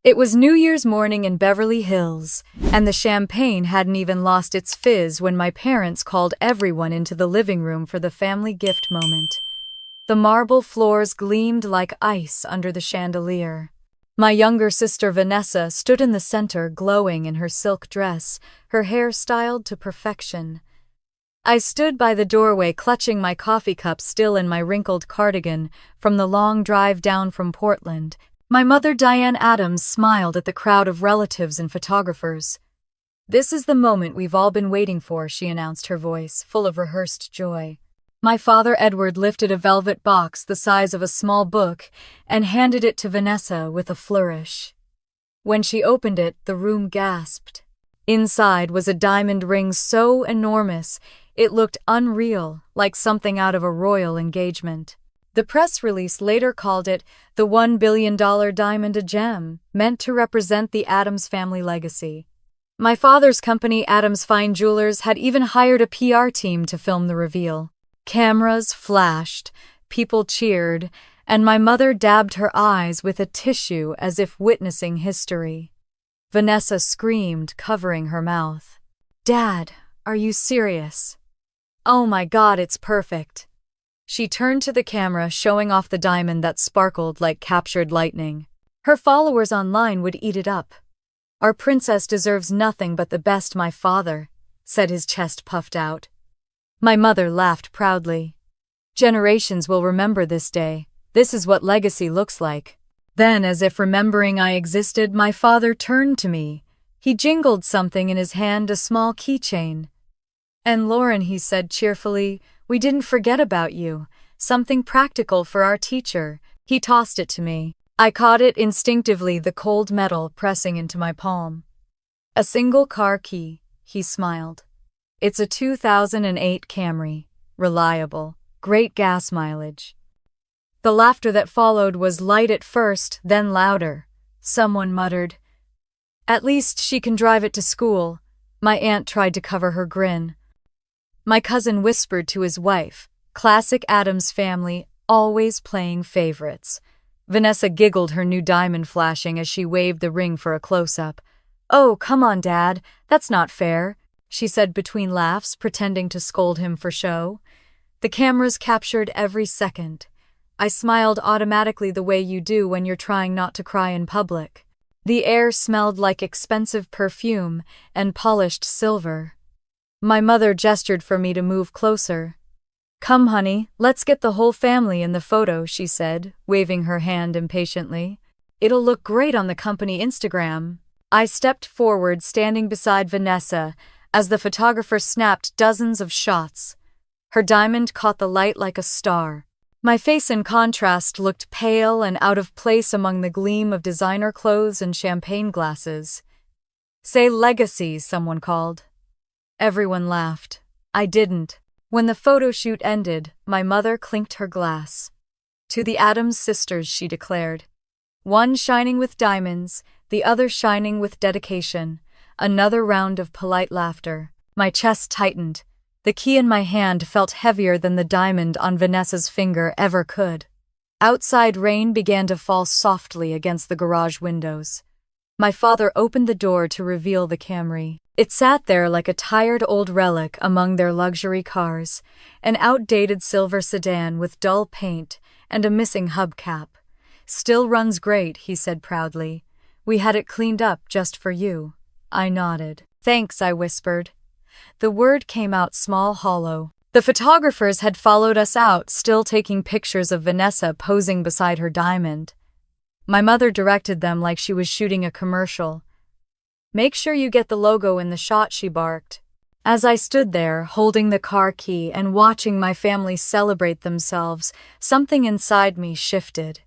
It was New Year's morning in Beverly Hills, and the champagne hadn't even lost its fizz when my parents called everyone into the living room for the family gift moment. The marble floors gleamed like ice under the chandelier. My younger sister Vanessa stood in the center, glowing in her silk dress, her hair styled to perfection. I stood by the doorway, clutching my coffee cup still in my wrinkled cardigan from the long drive down from Portland. My mother, Diane Adams, smiled at the crowd of relatives and photographers. "This is the moment we've all been waiting for," she announced, her voice full of rehearsed joy. My father, Edward, lifted a velvet box the size of a small book and handed it to Vanessa with a flourish. When she opened it, the room gasped. Inside was a diamond ring so enormous it looked unreal, like something out of a royal engagement. The press release later called it the $1 billion diamond, a gem meant to represent the Adams family legacy. My father's company, Adams Fine Jewelers, had even hired a PR team to film the reveal. Cameras flashed, people cheered, and my mother dabbed her eyes with a tissue as if witnessing history. Vanessa screamed, covering her mouth. "Dad, are you serious? Oh my God, it's perfect." She turned to the camera, showing off the diamond that sparkled like captured lightning. Her followers online would eat it up. "Our princess deserves nothing but the best, my father," said, his chest puffed out. My mother laughed proudly. "Generations will remember this day. This is what legacy looks like." Then, as if remembering I existed, my father turned to me. He jingled something in his hand, a small keychain. "And Lauren," he said cheerfully, "we didn't forget about you. Something practical for our teacher." He tossed it to me. I caught it instinctively, the cold metal pressing into my palm. "A single car key," he smiled. "It's a 2008 Camry. Reliable. Great gas mileage." The laughter that followed was light at first, then louder. Someone muttered, "At least she can drive it to school." My aunt tried to cover her grin. My cousin whispered to his wife, "Classic Adams family, always playing favorites." Vanessa giggled, her new diamond flashing as she waved the ring for a close-up. "Oh, come on, Dad, that's not fair," she said between laughs, pretending to scold him for show. The cameras captured every second. I smiled automatically, the way you do when you're trying not to cry in public. The air smelled like expensive perfume and polished silver. My mother gestured for me to move closer. "Come, honey, let's get the whole family in the photo," she said, waving her hand impatiently. "It'll look great on the company Instagram." I stepped forward, standing beside Vanessa, as the photographer snapped dozens of shots. Her diamond caught the light like a star. My face, in contrast, looked pale and out of place among the gleam of designer clothes and champagne glasses. "Say legacy," someone called. Everyone laughed. I didn't. When the photo shoot ended, my mother clinked her glass. "To the Adams sisters," she declared. One shining with diamonds, the other shining with dedication. Another round of polite laughter. My chest tightened. The key in my hand felt heavier than the diamond on Vanessa's finger ever could. Outside, rain began to fall softly against the garage windows. My father opened the door to reveal the Camry. It sat there like a tired old relic among their luxury cars, an outdated silver sedan with dull paint and a missing hubcap. "Still runs great," he said proudly. "We had it cleaned up just for you." I nodded. "Thanks," I whispered. The word came out small, hollow. The photographers had followed us out, still taking pictures of Vanessa posing beside her diamond. My mother directed them like she was shooting a commercial. "Make sure you get the logo in the shot," she barked. As I stood there, holding the car key and watching my family celebrate themselves, something inside me shifted.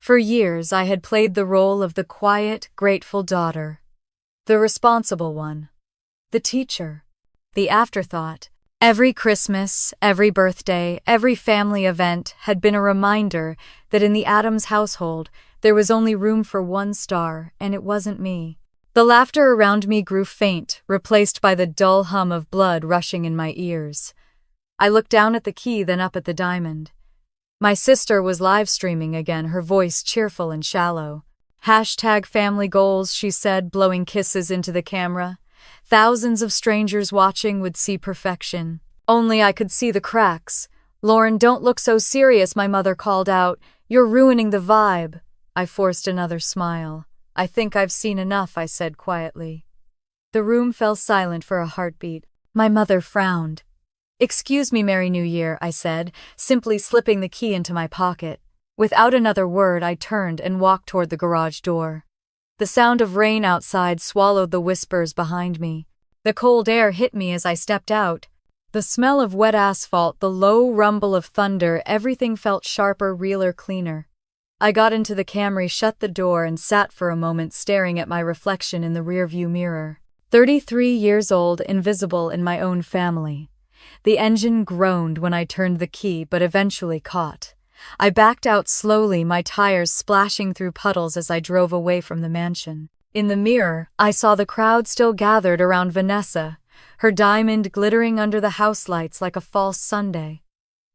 For years, I had played the role of the quiet, grateful daughter. The responsible one. The teacher. The afterthought. Every Christmas, every birthday, every family event had been a reminder that in the Adams household, there was only room for one star, and it wasn't me. The laughter around me grew faint, replaced by the dull hum of blood rushing in my ears. I looked down at the key, then up at the diamond. My sister was live streaming again, her voice cheerful and shallow. Hashtag family goals, she said, blowing kisses into the camera. Thousands of strangers watching would see perfection. Only I could see the cracks. Lauren, don't look so serious, my mother called out. You're ruining the vibe. I forced another smile. I think I've seen enough, I said quietly. The room fell silent for a heartbeat. My mother frowned. Excuse me, Merry New Year, I said, simply slipping the key into my pocket. Without another word, I turned and walked toward the garage door. The sound of rain outside swallowed the whispers behind me. The cold air hit me as I stepped out. The smell of wet asphalt, the low rumble of thunder, everything felt sharper, realer, cleaner. I got into the Camry, shut the door, and sat for a moment staring at my reflection in the rearview mirror. 33 years old, invisible in my own family. The engine groaned when I turned the key, but eventually caught. I backed out slowly, my tires splashing through puddles as I drove away from the mansion. In the mirror, I saw the crowd still gathered around Vanessa, her diamond glittering under the house lights like a false Sunday.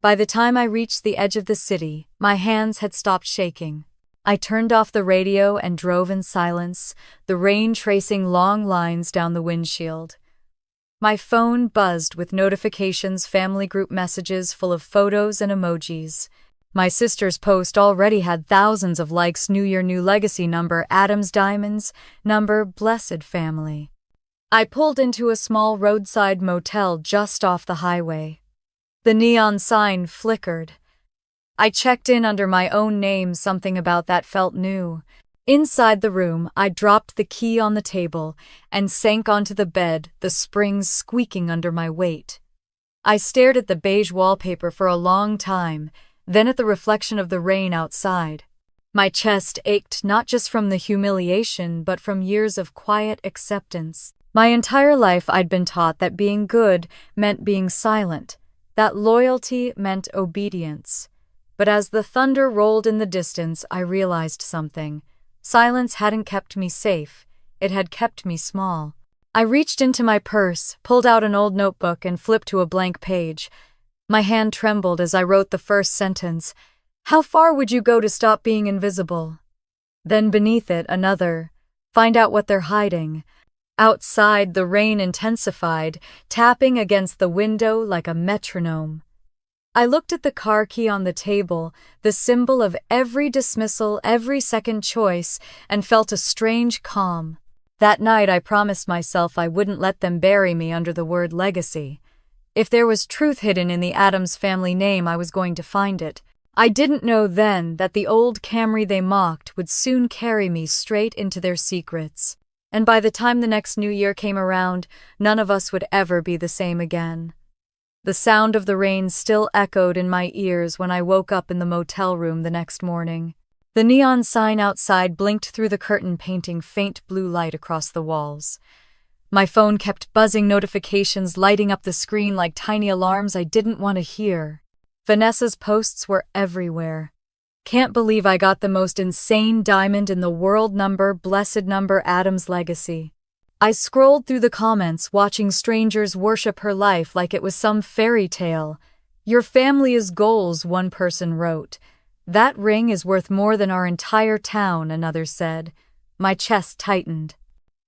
By the time I reached the edge of the city, my hands had stopped shaking. I turned off the radio and drove in silence, the rain tracing long lines down the windshield. My phone buzzed with notifications, family group messages full of photos and emojis. My sister's post already had thousands of likes. New Year, new legacy, number, Adam's diamonds, number, blessed family. I pulled into a small roadside motel just off the highway. The neon sign flickered. I checked in under my own name, something about that felt new. Inside the room, I dropped the key on the table and sank onto the bed, the springs squeaking under my weight. I stared at the beige wallpaper for a long time, then at the reflection of the rain outside. My chest ached not just from the humiliation, but from years of quiet acceptance. My entire life I'd been taught that being good meant being silent, that loyalty meant obedience. But as the thunder rolled in the distance, I realized something. Silence hadn't kept me safe, it had kept me small. I reached into my purse, pulled out an old notebook, and flipped to a blank page. My hand trembled as I wrote the first sentence. How far would you go to stop being invisible? Then beneath it, another. Find out what they're hiding. Outside, the rain intensified, tapping against the window like a metronome. I looked at the car key on the table, the symbol of every dismissal, every second choice, and felt a strange calm. That night I promised myself I wouldn't let them bury me under the word legacy. If there was truth hidden in the Addams family name, I was going to find it. I didn't know then that the old Camry they mocked would soon carry me straight into their secrets. And by the time the next New Year came around, none of us would ever be the same again. The sound of the rain still echoed in my ears when I woke up in the motel room the next morning. The neon sign outside blinked through the curtain, painting faint blue light across the walls. My phone kept buzzing, notifications lighting up the screen like tiny alarms I didn't want to hear. Vanessa's posts were everywhere. Can't believe I got the most insane diamond in the world, number, blessed number, Adam's legacy. I scrolled through the comments, watching strangers worship her life like it was some fairy tale. Your family is goals, one person wrote. That ring is worth more than our entire town, another said. My chest tightened.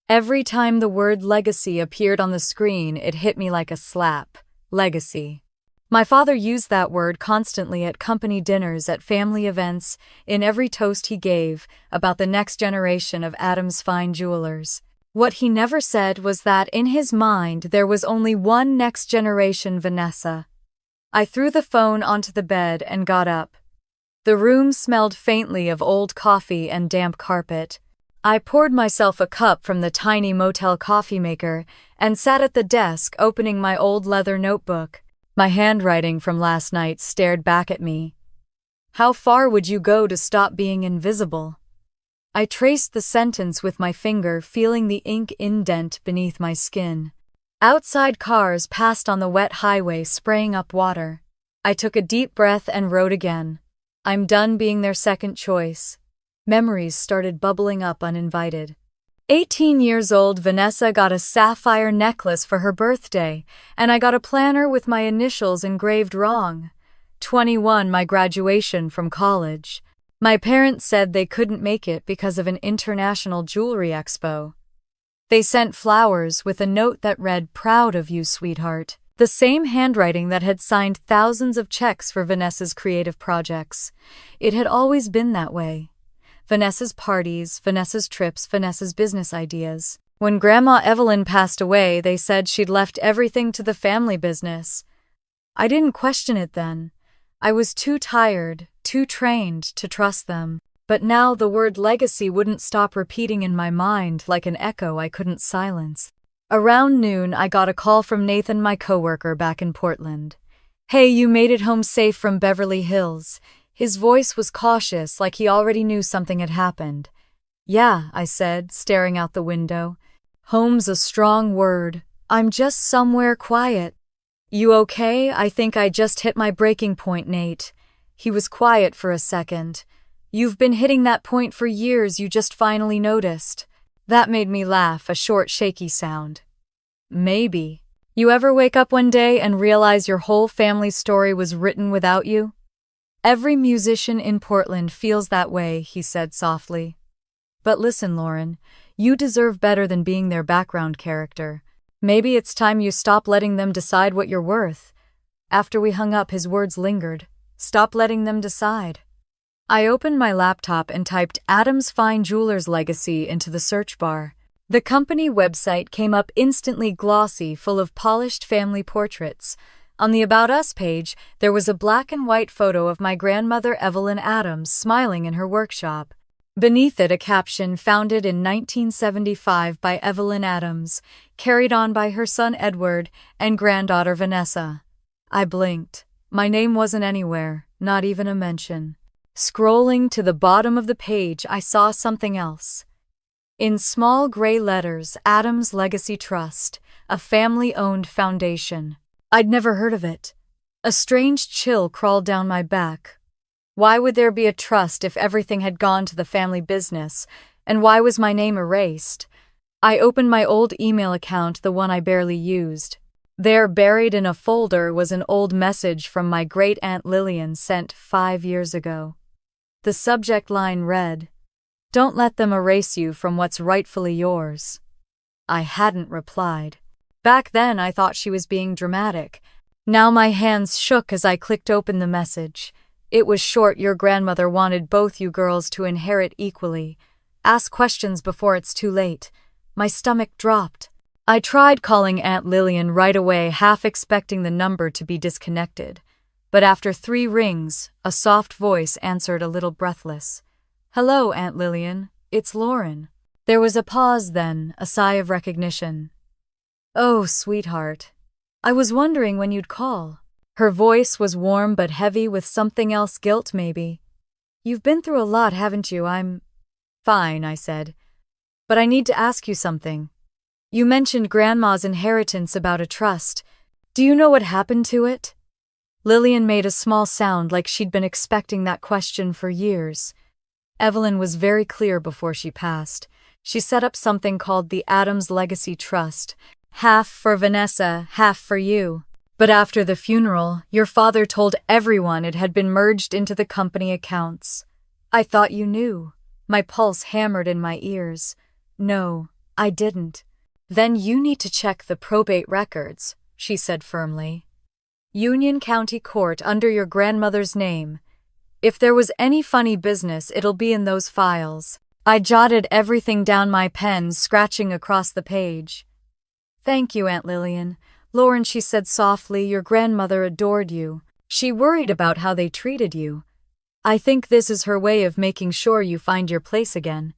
Every time the word legacy appeared on the screen, it hit me like a slap. Legacy. My father used that word constantly at company dinners, at family events, in every toast he gave about the next generation of Adams fine jewelers. What he never said was that in his mind there was only one next generation, Vanessa. I threw the phone onto the bed and got up. The room smelled faintly of old coffee and damp carpet. I poured myself a cup from the tiny motel coffee maker and sat at the desk, opening my old leather notebook. My handwriting from last night stared back at me. How far would you go to stop being invisible? I traced the sentence with my finger, feeling the ink indent beneath my skin. Outside cars passed on the wet highway, spraying up water. I took a deep breath and wrote again. I'm done being their second choice. Memories started bubbling up uninvited. 18 years old, Vanessa got a sapphire necklace for her birthday, and I got a planner with my initials engraved wrong. 21, my graduation from college. My parents said they couldn't make it because of an international jewelry expo. They sent flowers with a note that read, "Proud of you, sweetheart." The same handwriting that had signed thousands of checks for Vanessa's creative projects. It had always been that way. Vanessa's parties, Vanessa's trips, Vanessa's business ideas. When Grandma Evelyn passed away, they said she'd left everything to the family business. I didn't question it then. I was too tired, too trained to trust them. But now the word legacy wouldn't stop repeating in my mind like an echo I couldn't silence. Around noon, I got a call from Nathan, my coworker back in Portland. "Hey, you made it home safe from Beverly Hills." His voice was cautious, like he already knew something had happened. "Yeah," I said, staring out the window. "Home's a strong word. I'm just somewhere quiet." "You okay? I think I just hit my breaking point, Nate." He was quiet for a second. "You've been hitting that point for years, you just finally noticed." That made me laugh, a short, shaky sound. "Maybe. You ever wake up one day and realize your whole family's story was written without you?" "Every musician in Portland feels that way," he said softly. "But listen, Lauren, you deserve better than being their background character. Maybe it's time you stop letting them decide what you're worth." After we hung up, his words lingered. "Stop letting them decide." I opened my laptop and typed "Adams Fine Jewelers Legacy" into the search bar. The company website came up instantly, glossy, full of polished family portraits. On the About Us page, there was a black and white photo of my grandmother Evelyn Adams smiling in her workshop. Beneath it, a caption, "Founded in 1975 by Evelyn Adams, carried on by her son Edward and granddaughter Vanessa." I blinked. My name wasn't anywhere, not even a mention. Scrolling to the bottom of the page, I saw something else. In small gray letters, "Adams Legacy Trust, a family-owned foundation." I'd never heard of it. A strange chill crawled down my back. Why would there be a trust if everything had gone to the family business, and why was my name erased? I opened my old email account, the one I barely used. There, buried in a folder, was an old message from my great-aunt Lillian sent 5 years ago. The subject line read, "Don't let them erase you from what's rightfully yours." I hadn't replied. Back then, I thought she was being dramatic. Now my hands shook as I clicked open the message. It was short. "Your grandmother wanted both you girls to inherit equally. Ask questions before it's too late." My stomach dropped. I tried calling Aunt Lillian right away, half expecting the number to be disconnected. But after 3 rings, a soft voice answered, a little breathless. "Hello, Aunt Lillian. It's Lauren." There was a pause, then a sigh of recognition. "Oh, sweetheart. I was wondering when you'd call." Her voice was warm but heavy with something else, guilt maybe. "You've been through a lot, haven't you?" "I'm fine," I said. "But I need to ask you something. You mentioned Grandma's inheritance about a trust. Do you know what happened to it?" Lillian made a small sound like she'd been expecting that question for years. Evelyn was very clear before she passed. She set up something called the Adams Legacy Trust. Half for Vanessa, half for you. But after the funeral, your father told everyone it had been merged into the company accounts. I thought you knew. My pulse hammered in my ears. "No, I didn't." "Then you need to check the probate records," she said firmly. "Union County Court under your grandmother's name. If there was any funny business, it'll be in those files." I jotted everything down, my pen scratching across the page. "Thank you, Aunt Lillian." "Lauren," she said softly, "your grandmother adored you. She worried about how they treated you. I think this is her way of making sure you find your place again."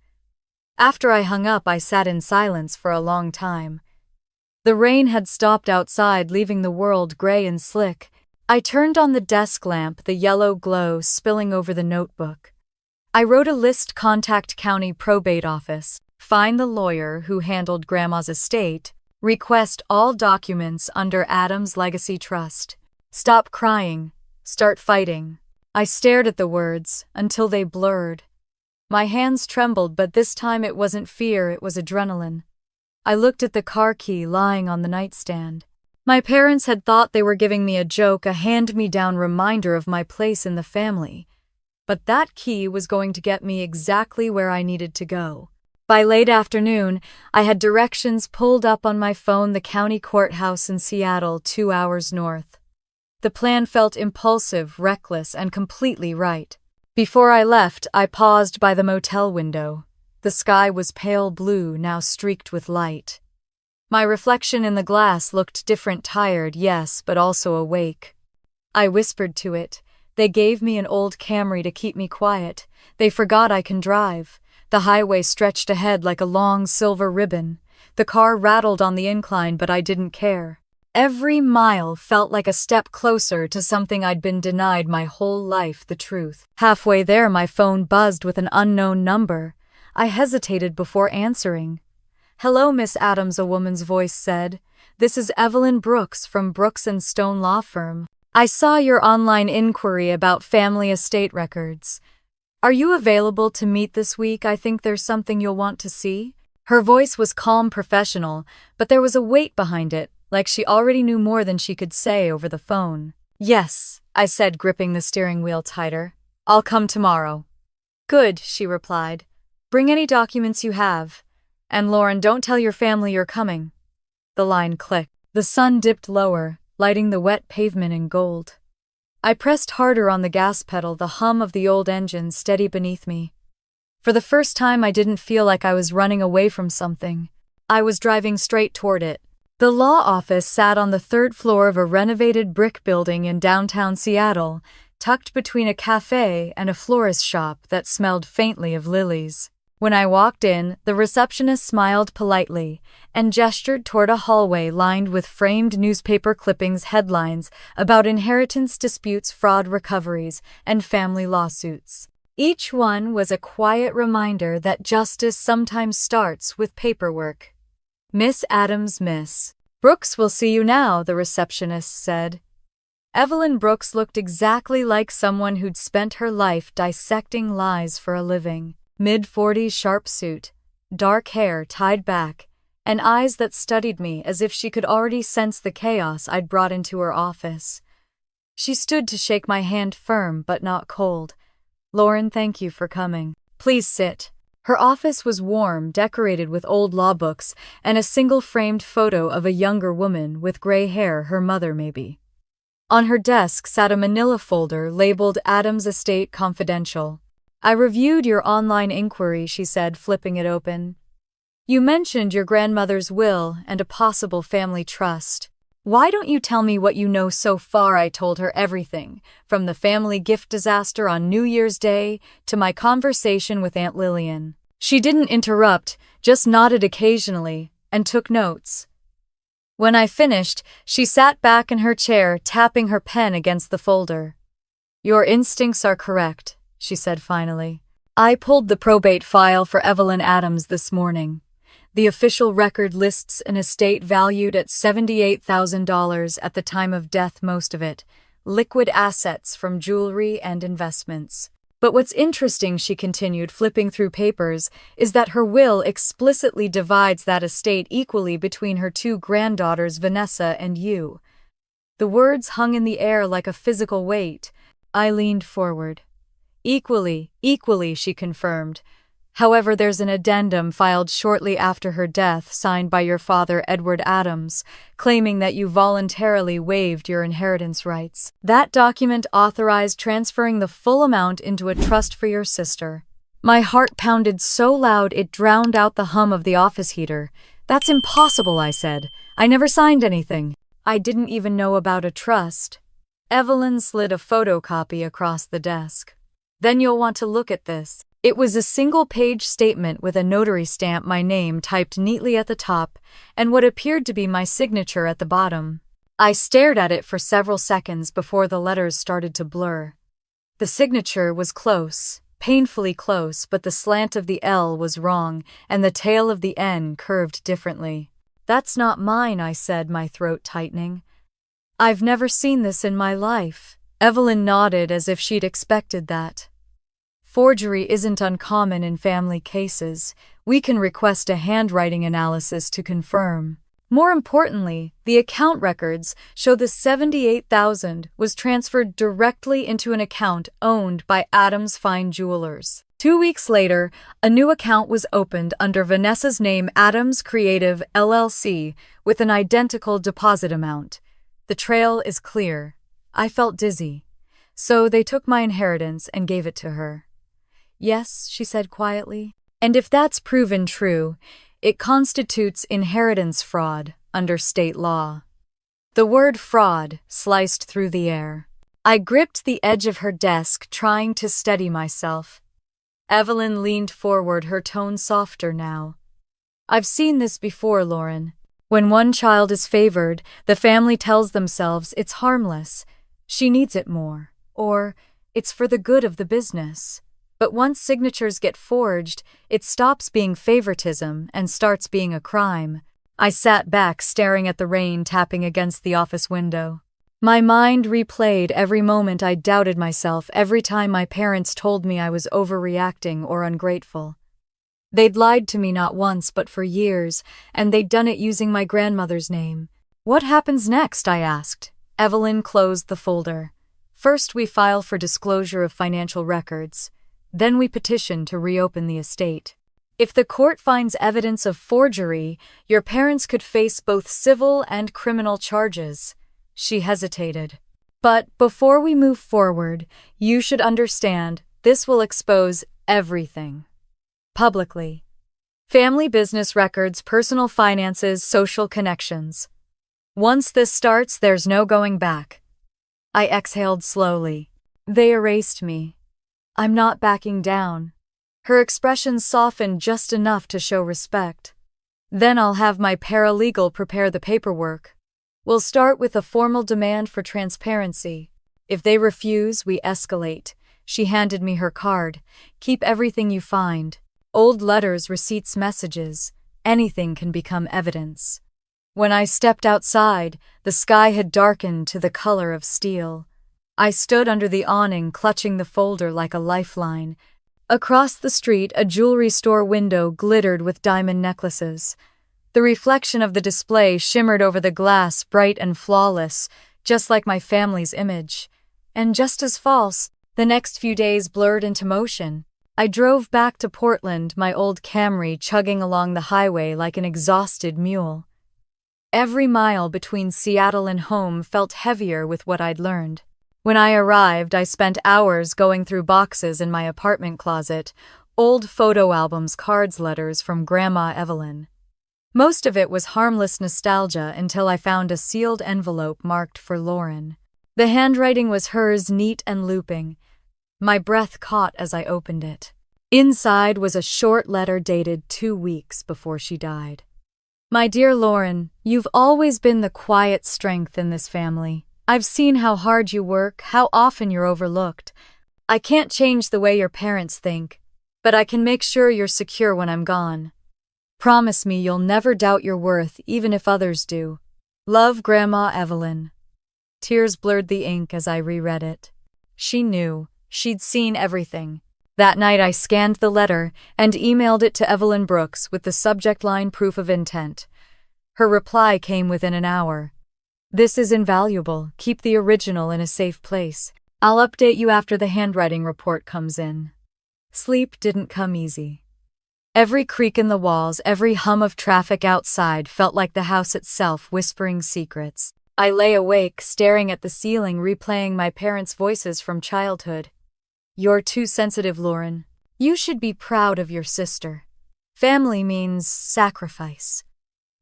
After I hung up, I sat in silence for a long time. The rain had stopped outside, leaving the world gray and slick. I turned on the desk lamp, the yellow glow spilling over the notebook. I wrote a list: contact county probate office, find the lawyer who handled Grandma's estate, request all documents under Adams Legacy Trust. Stop crying, start fighting. I stared at the words until they blurred. My hands trembled, but this time it wasn't fear, it was adrenaline. I looked at the car key lying on the nightstand. My parents had thought they were giving me a joke, a hand-me-down reminder of my place in the family. but that key was going to get me exactly where I needed to go. By late afternoon, I had directions pulled up on my phone: the county courthouse in Seattle, 2 hours north. The plan felt impulsive, reckless, and completely right. Before I left, I paused by the motel window. The sky was pale blue, now streaked with light. My reflection in the glass looked different, tired, yes, but also awake. I whispered to it. They gave me an old Camry to keep me quiet. They forgot I can drive. The highway stretched ahead like a long silver ribbon. The car rattled on the incline, but I didn't care. Every mile felt like a step closer to something I'd been denied my whole life: the truth. Halfway there, my phone buzzed with an unknown number. I hesitated before answering. "Hello, Miss Adams," a woman's voice said. "This is Evelyn Brooks from Brooks & Stone Law Firm. I saw your online inquiry about family estate records. Are you available to meet this week? I think there's something you'll want to see." Her voice was calm, professional, but there was a weight behind it, like she already knew more than she could say over the phone. "Yes," I said, gripping the steering wheel tighter. "I'll come tomorrow." "Good," she replied. "Bring any documents you have. And Lauren, don't tell your family you're coming." The line clicked. The sun dipped lower, lighting the wet pavement in gold. I pressed harder on the gas pedal, the hum of the old engine steady beneath me. For the first time, I didn't feel like I was running away from something. I was driving straight toward it. The law office sat on the third floor of a renovated brick building in downtown Seattle, tucked between a cafe and a florist shop that smelled faintly of lilies. When I walked in, the receptionist smiled politely and gestured toward a hallway lined with framed newspaper clippings, headlines about inheritance disputes, fraud recoveries, and family lawsuits. Each one was a quiet reminder that justice sometimes starts with paperwork. "Miss Adams, Miss Brooks will see you now," the receptionist said. Evelyn Brooks looked exactly like someone who'd spent her life dissecting lies for a living. Mid-40s, sharp suit, dark hair tied back, and eyes that studied me as if she could already sense the chaos I'd brought into her office. She stood to shake my hand, firm but not cold. "Lauren, thank you for coming. Please sit." Her office was warm, decorated with old law books and a single framed photo of a younger woman with gray hair, her mother maybe. On her desk sat a manila folder labeled Adams Estate Confidential. "I reviewed your online inquiry," she said, flipping it open. "You mentioned your grandmother's will and a possible family trust. Why don't you tell me what you know so far?" I told her everything, from the family gift disaster on New Year's Day to my conversation with Aunt Lillian. She didn't interrupt, just nodded occasionally, and took notes. When I finished, she sat back in her chair, tapping her pen against the folder. "Your instincts are correct," she said finally. "I pulled the probate file for Evelyn Adams this morning. The official record lists an estate valued at $78,000 at the time of death, most of it liquid assets from jewelry and investments. But what's interesting," she continued, flipping through papers, "is that her will explicitly divides that estate equally between her two granddaughters, Vanessa and you." The words hung in the air like a physical weight. I leaned forward. "Equally," she confirmed. "However, there's an addendum filed shortly after her death, signed by your father, Edward Adams, claiming that you voluntarily waived your inheritance rights. That document authorized transferring the full amount into a trust for your sister." My heart pounded so loud it drowned out the hum of the office heater. "That's impossible," I said. "I never signed anything. I didn't even know about a trust." Evelyn slid a photocopy across the desk. "Then you'll want to look at this." It was a single-page statement with a notary stamp, my name typed neatly at the top, and what appeared to be my signature at the bottom. I stared at it for several seconds before the letters started to blur. The signature was close, painfully close, but the slant of the L was wrong, and the tail of the N curved differently. "That's not mine," I said, my throat tightening. "I've never seen this in my life." Evelyn nodded as if she'd expected that. "Forgery isn't uncommon in family cases. We can request a handwriting analysis to confirm." More importantly, the account records show the $78,000 was transferred directly into an account owned by Adam's Fine Jewelers. 2 weeks later, a new account was opened under Vanessa's name, Adams Creative LLC, with an identical deposit amount. The trail is clear. I felt dizzy. So they took my inheritance and gave it to her. Yes, she said quietly. And if that's proven true, it constitutes inheritance fraud under state law. The word fraud sliced through the air. I gripped the edge of her desk, trying to steady myself. Evelyn leaned forward, her tone softer now. I've seen this before, Lauren. When one child is favored, the family tells themselves it's harmless, she needs it more, or it's for the good of the business. But once signatures get forged, it stops being favoritism and starts being a crime. I sat back, staring at the rain tapping against the office window. My mind replayed every moment I doubted myself, every time my parents told me I was overreacting or ungrateful. They'd lied to me not once but for years, and they'd done it using my grandmother's name. What happens next? I asked. Evelyn closed the folder. First, we file for disclosure of financial records. Then we petition to reopen the estate. If the court finds evidence of forgery, your parents could face both civil and criminal charges. She hesitated. But before we move forward, you should understand this will expose everything. Publicly. Family business records, personal finances, social connections. Once this starts, there's no going back. I exhaled slowly. They erased me. I'm not backing down. Her expression softened just enough to show respect. Then I'll have my paralegal prepare the paperwork. We'll start with a formal demand for transparency. If they refuse, we escalate. She handed me her card. Keep everything you find. Old letters, receipts, messages. Anything can become evidence. When I stepped outside, the sky had darkened to the color of steel. I stood under the awning, clutching the folder like a lifeline. Across the street, a jewelry store window glittered with diamond necklaces. The reflection of the display shimmered over the glass, bright and flawless, just like my family's image. And just as false, the next few days blurred into motion. I drove back to Portland, my old Camry chugging along the highway like an exhausted mule. Every mile between Seattle and home felt heavier with what I'd learned. When I arrived, I spent hours going through boxes in my apartment closet, old photo albums, cards, letters from Grandma Evelyn. Most of it was harmless nostalgia until I found a sealed envelope marked for Lauren. The handwriting was hers, neat and looping. My breath caught as I opened it. Inside was a short letter dated 2 weeks before she died. My dear Lauren, you've always been the quiet strength in this family. I've seen how hard you work, how often you're overlooked. I can't change the way your parents think, but I can make sure you're secure when I'm gone. Promise me you'll never doubt your worth, even if others do. Love, Grandma Evelyn. Tears blurred the ink as I reread it. She knew. She'd seen everything. That night I scanned the letter and emailed it to Evelyn Brooks with the subject line proof of intent. Her reply came within an hour. This is invaluable. Keep the original in a safe place. I'll update you after the handwriting report comes in. Sleep didn't come easy. Every creak in the walls, every hum of traffic outside felt like the house itself whispering secrets. I lay awake, staring at the ceiling, replaying my parents' voices from childhood. You're too sensitive, Lauren. You should be proud of your sister. Family means sacrifice.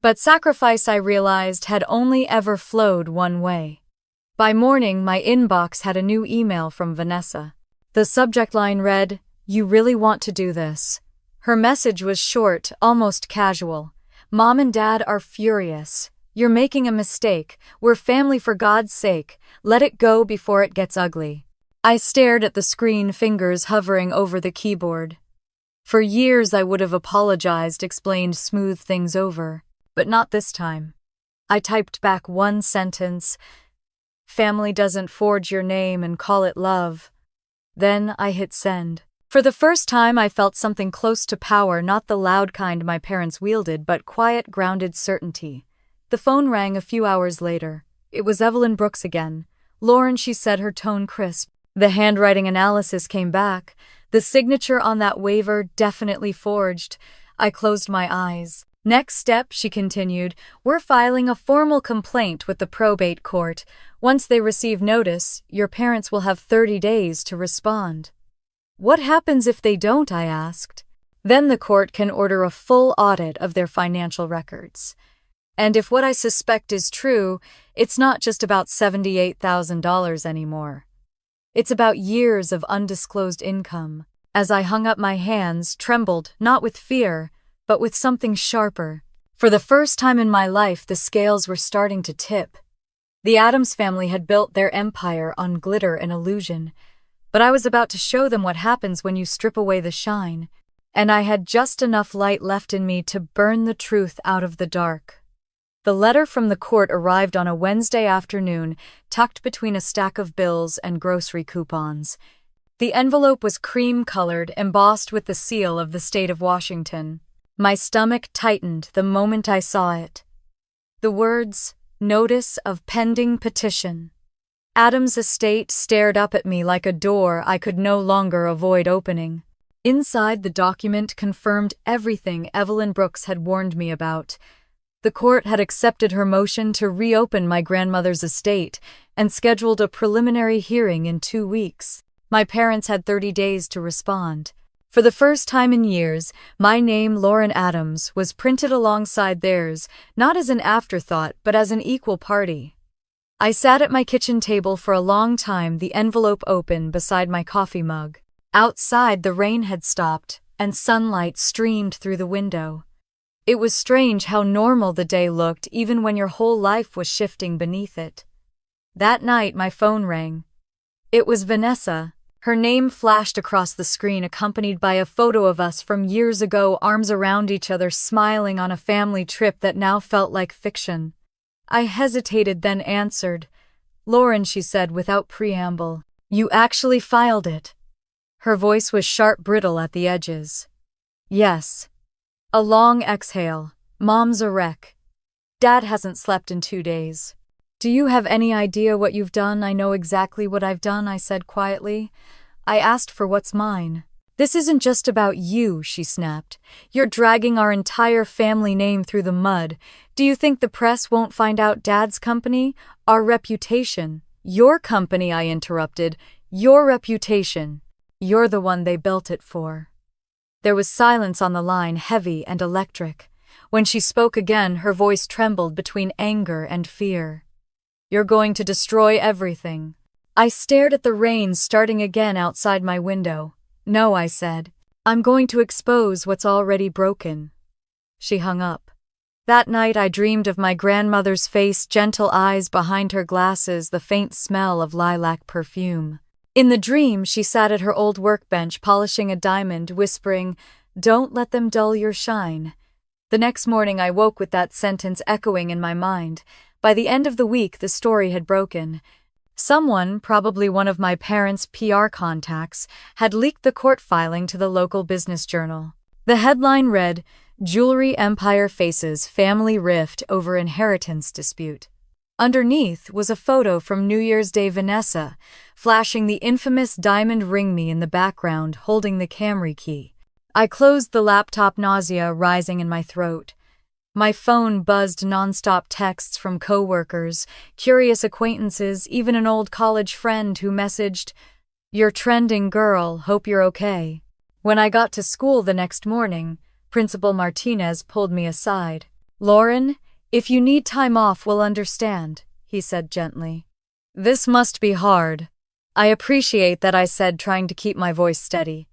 But sacrifice, I realized, had only ever flowed one way. By morning, my inbox had a new email from Vanessa. The subject line read, "You really want to do this?" Her message was short, almost casual. "Mom and Dad are furious. You're making a mistake. We're family, for God's sake. Let it go before it gets ugly." I stared at the screen, fingers hovering over the keyboard. For years I would have apologized, explained, smoothed things over. But not this time. I typed back one sentence. Family doesn't forge your name and call it love. Then I hit send. For the first time I felt something close to power, not the loud kind my parents wielded, but quiet, grounded certainty. The phone rang a few hours later. It was Evelyn Brooks again. "Lauren," she said, her tone crisp. The handwriting analysis came back. The signature on that waiver definitely forged. I closed my eyes. "Next step," she continued, "we're filing a formal complaint with the probate court. Once they receive notice, your parents will have 30 days to respond." "What happens if they don't?" I asked. "Then the court can order a full audit of their financial records. And if what I suspect is true, it's not just about $78,000 anymore. It's about years of undisclosed income." As I hung up my hands, trembled, not with fear, but with something sharper. For the first time in my life, the scales were starting to tip. The Addams family had built their empire on glitter and illusion, but I was about to show them what happens when you strip away the shine, and I had just enough light left in me to burn the truth out of the dark. The letter from the court arrived on a Wednesday afternoon, tucked between a stack of bills and grocery coupons. The envelope was cream-colored, embossed with the seal of the state of Washington. My stomach tightened the moment I saw it. The words, "Notice of pending petition." Adams' estate stared up at me like a door I could no longer avoid opening. Inside, the document confirmed everything Evelyn Brooks had warned me about. The court had accepted her motion to reopen my grandmother's estate and scheduled a preliminary hearing in 2 weeks. My parents had 30 days to respond. For the first time in years, my name, Lauren Addams, was printed alongside theirs, not as an afterthought, but as an equal party. I sat at my kitchen table for a long time, the envelope open beside my coffee mug. Outside, the rain had stopped, and sunlight streamed through the window. It was strange how normal the day looked, even when your whole life was shifting beneath it. That night, my phone rang. It was Vanessa. Her name flashed across the screen, accompanied by a photo of us from years ago, arms around each other, smiling on a family trip that now felt like fiction. I hesitated, then answered. "Lauren," she said without preamble, "you actually filed it." Her voice was sharp, brittle at the edges. "Yes." A long exhale. "Mom's a wreck. Dad hasn't slept in 2 days. "Do you have any idea what you've done?" "I know exactly what I've done," I said quietly. "I asked for what's mine." "This isn't just about you," she snapped. "You're dragging our entire family name through the mud. Do you think the press won't find out Dad's company? Our reputation." "Your company," I interrupted. "Your reputation. You're the one they built it for." There was silence on the line, heavy and electric. When she spoke again, her voice trembled between anger and fear. "You're going to destroy everything." I stared at the rain starting again outside my window. "No," I said. "I'm going to expose what's already broken." She hung up. That night I dreamed of my grandmother's face, gentle eyes behind her glasses, the faint smell of lilac perfume. In the dream, she sat at her old workbench polishing a diamond, whispering, "Don't let them dull your shine." The next morning I woke with that sentence echoing in my mind. By the end of the week, the story had broken. Someone, probably one of my parents' PR contacts, had leaked the court filing to the local business journal. The headline read, "Jewelry Empire Faces Family Rift Over Inheritance Dispute." Underneath was a photo from New Year's Day, Vanessa, flashing the infamous diamond ring, me in the background, holding the Camry key. I closed the laptop, nausea rising in my throat. My phone buzzed, nonstop texts from coworkers, curious acquaintances, even an old college friend who messaged, "You're trending, girl, hope you're okay." When I got to school the next morning, Principal Martinez pulled me aside. "Lauren, if you need time off, we'll understand," he said gently. "This must be hard." "I appreciate that," I said, trying to keep my voice steady.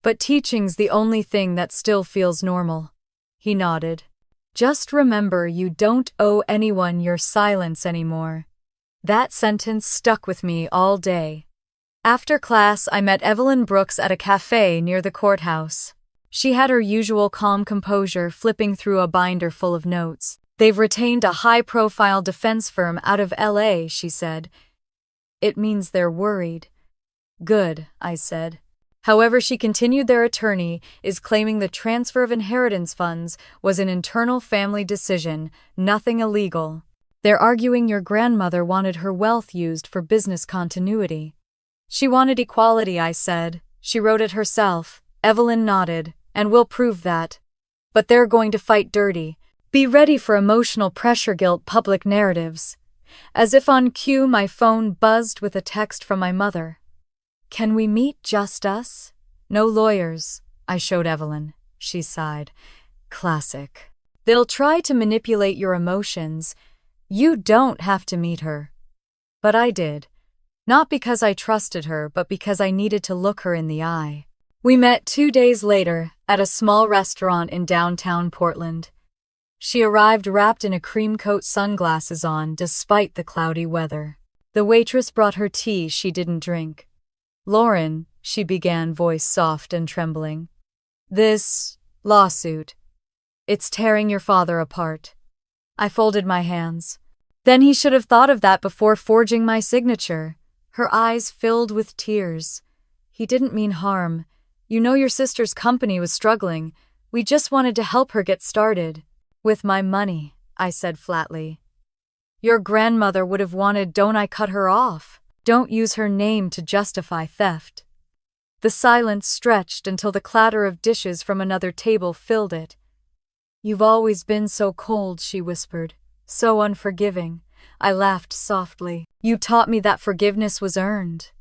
"But teaching's the only thing that still feels normal." He nodded. "Just remember, you don't owe anyone your silence anymore." That sentence stuck with me all day. After class, I met Evelyn Brooks at a cafe near the courthouse. She had her usual calm composure, flipping through a binder full of notes. "They've retained a high-profile defense firm out of LA," she said. "It means they're worried." "Good," I said. However, she continued, their attorney is claiming the transfer of inheritance funds was an internal family decision, nothing illegal. They're arguing your grandmother wanted her wealth used for business continuity. She wanted equality, I said. She wrote it herself. Evelyn nodded. And we'll prove that. But they're going to fight dirty. Be ready for emotional pressure, guilt, public narratives. As if on cue, my phone buzzed with a text from my mother. Can we meet, just us? No lawyers, I showed Evelyn. She sighed. Classic. They'll try to manipulate your emotions. You don't have to meet her. But I did. Not because I trusted her, but because I needed to look her in the eye. We met 2 days later at a small restaurant in downtown Portland. She arrived wrapped in a cream coat, sunglasses on, despite the cloudy weather. The waitress brought her tea she didn't drink. Lauren, she began, voice soft and trembling. This lawsuit. It's tearing your father apart. I folded my hands. Then he should have thought of that before forging my signature. Her eyes filled with tears. He didn't mean harm. You know your sister's company was struggling. We just wanted to help her get started. With my money, I said flatly. Your grandmother would have wanted, don't I cut her off? Don't use her name to justify theft. The silence stretched until the clatter of dishes from another table filled it. You've always been so cold, she whispered. So unforgiving. I laughed softly. You taught me that forgiveness was earned.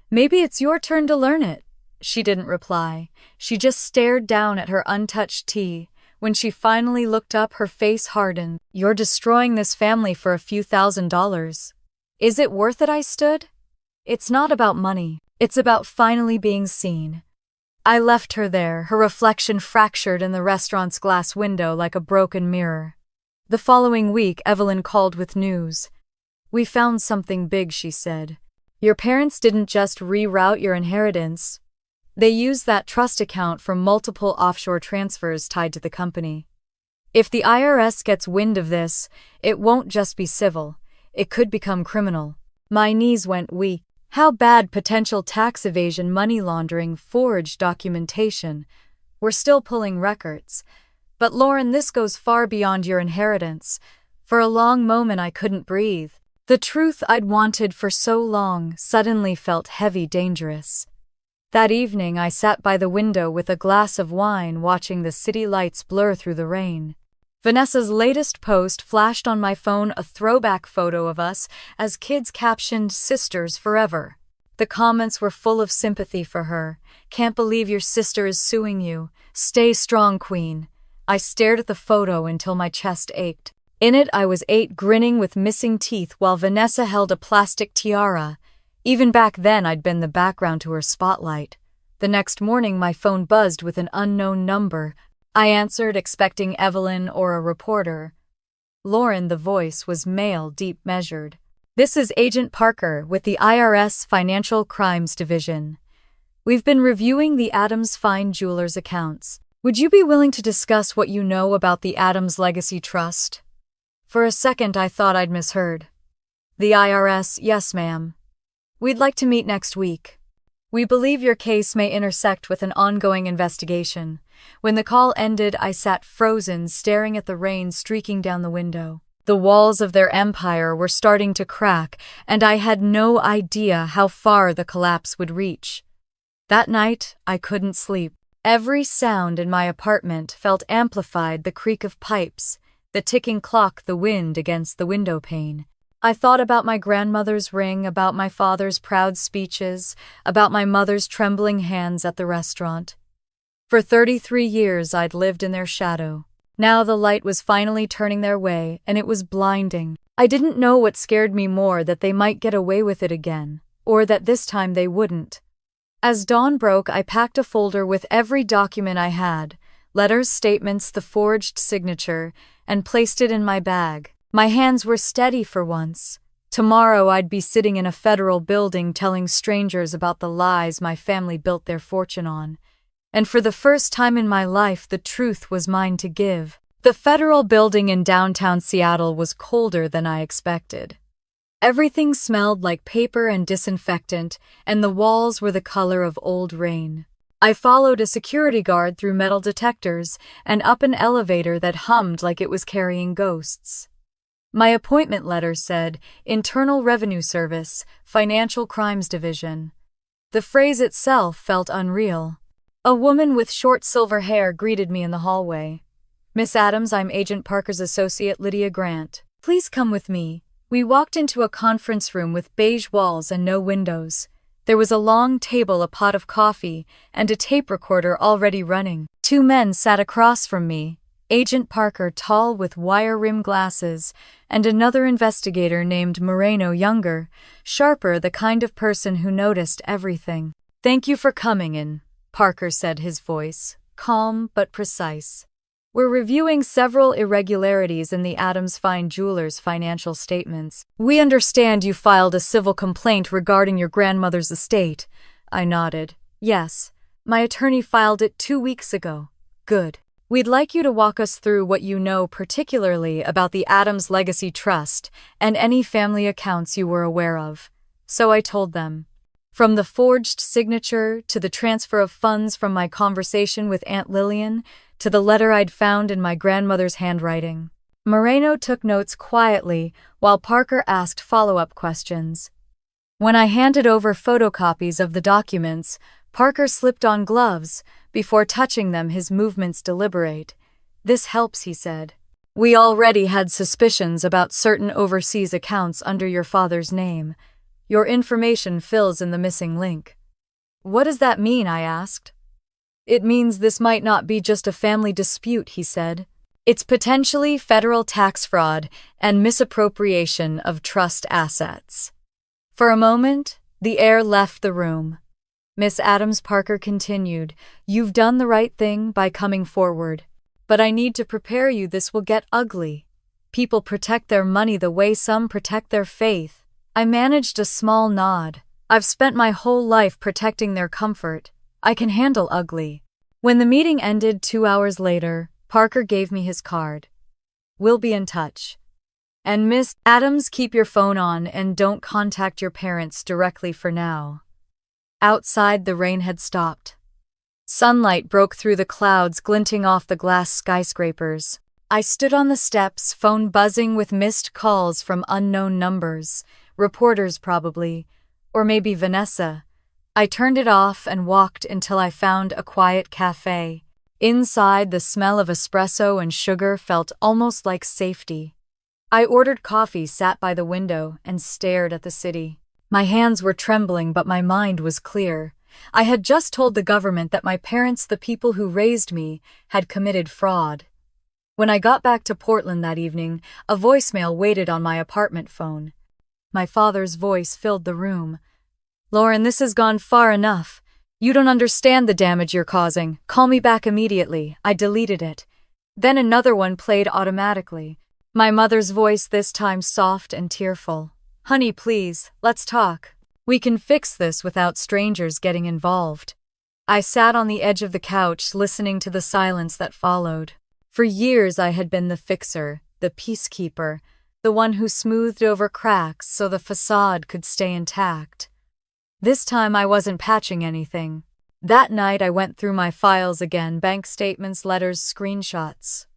Maybe it's your turn to learn it. She didn't reply. She just stared down at her untouched tea. When she finally looked up, her face hardened. You're destroying this family for a few $1,000s. Is it worth it? I stood. It's not about money. It's about finally being seen. I left her there, her reflection fractured in the restaurant's glass window like a broken mirror. The following week, Evelyn called with news. We found something big, she said. Your parents didn't just reroute your inheritance. They used that trust account for multiple offshore transfers tied to the company. If the IRS gets wind of this, it won't just be civil. It could become criminal. My knees went weak. How bad? Potential tax evasion, money laundering, forged documentation. We're still pulling records. But Lauren, this goes far beyond your inheritance. For a long moment I couldn't breathe. The truth I'd wanted for so long suddenly felt heavy, dangerous. That evening I sat by the window with a glass of wine, watching the city lights blur through the rain. Vanessa's latest post flashed on my phone, a throwback photo of us as kids, captioned, "Sisters Forever." The comments were full of sympathy for her. Can't believe your sister is suing you. Stay strong, queen. I stared at the photo until my chest ached. In it I was 8, grinning with missing teeth, while Vanessa held a plastic tiara. Even back then I'd been the background to her spotlight. The next morning my phone buzzed with an unknown number. I answered, expecting Evelyn or a reporter. Lauren, the voice was male, deep, measured. This is Agent Parker with the IRS Financial Crimes Division. We've been reviewing the Adams Fine Jewelers accounts. Would you be willing to discuss what you know about the Adams Legacy Trust? For a second I thought I'd misheard. The IRS, yes, ma'am. We'd like to meet next week. We believe your case may intersect with an ongoing investigation. When the call ended, I sat frozen, staring at the rain streaking down the window. The walls of their empire were starting to crack, and I had no idea how far the collapse would reach. That night, I couldn't sleep. Every sound in my apartment felt amplified: the creak of pipes, the ticking clock, the wind against the window pane. I thought about my grandmother's ring, about my father's proud speeches, about my mother's trembling hands at the restaurant. For 33 years I'd lived in their shadow. Now the light was finally turning their way, and it was blinding. I didn't know what scared me more, that they might get away with it again, or that this time they wouldn't. As dawn broke, I packed a folder with every document I had, letters, statements, the forged signature, and placed it in my bag. My hands were steady for once. Tomorrow I'd be sitting in a federal building telling strangers about the lies my family built their fortune on. And for the first time in my life, the truth was mine to give. The federal building in downtown Seattle was colder than I expected. Everything smelled like paper and disinfectant, and the walls were the color of old rain. I followed a security guard through metal detectors and up an elevator that hummed like it was carrying ghosts. My appointment letter said, Internal Revenue Service, Financial Crimes Division. The phrase itself felt unreal. A woman with short silver hair greeted me in the hallway. Miss Adams, I'm Agent Parker's associate, Lydia Grant. Please come with me. We walked into a conference room with beige walls and no windows. There was a long table, a pot of coffee, and a tape recorder already running. Two men sat across from me, Agent Parker, tall with wire-rimmed glasses, and another investigator named Moreno, younger, sharper, the kind of person who noticed everything. Thank you for coming in, Parker said, his voice calm but precise. We're reviewing several irregularities in the Adams Fine Jewelers' financial statements. We understand you filed a civil complaint regarding your grandmother's estate. I nodded. Yes, my attorney filed it 2 weeks ago. Good. We'd like you to walk us through what you know particularly about the Adams Legacy Trust and any family accounts you were aware of. So I told them. From the forged signature to the transfer of funds from my conversation with Aunt Lillian to the letter I'd found in my grandmother's handwriting. Moreno took notes quietly while Parker asked follow-up questions. When I handed over photocopies of the documents, Parker slipped on gloves. Before touching them, his movements deliberate. This helps, he said. We already had suspicions about certain overseas accounts under your father's name. Your information fills in the missing link. What does that mean? I asked. It means this might not be just a family dispute, he said. It's potentially federal tax fraud and misappropriation of trust assets. For a moment, the air left the room. Miss Adams, Parker continued, You've done the right thing by coming forward. But I need to prepare you, this will get ugly. People protect their money the way some protect their faith. I managed a small nod. I've spent my whole life protecting their comfort. I can handle ugly. When the meeting ended 2 hours later, Parker gave me his card. We'll be in touch. And Miss Adams, keep your phone on and don't contact your parents directly for now. Outside, the rain had stopped. Sunlight broke through the clouds, glinting off the glass skyscrapers. I stood on the steps, phone buzzing with missed calls from unknown numbers. Reporters probably, or maybe Vanessa. I turned it off and walked until I found a quiet cafe. Inside, the smell of espresso and sugar felt almost like safety. I ordered coffee, sat by the window, and stared at the city. My hands were trembling, but my mind was clear. I had just told the government that my parents, the people who raised me, had committed fraud. When I got back to Portland that evening, a voicemail waited on my apartment phone. My father's voice filled the room. Lauren, this has gone far enough. You don't understand the damage you're causing. Call me back immediately. I deleted it. Then another one played automatically. My mother's voice, this time soft and tearful. Honey, please, let's talk. We can fix this without strangers getting involved. I sat on the edge of the couch, listening to the silence that followed. For years I had been the fixer, the peacekeeper, the one who smoothed over cracks so the facade could stay intact. This time I wasn't patching anything. That night I went through my files again, bank statements, letters, screenshots.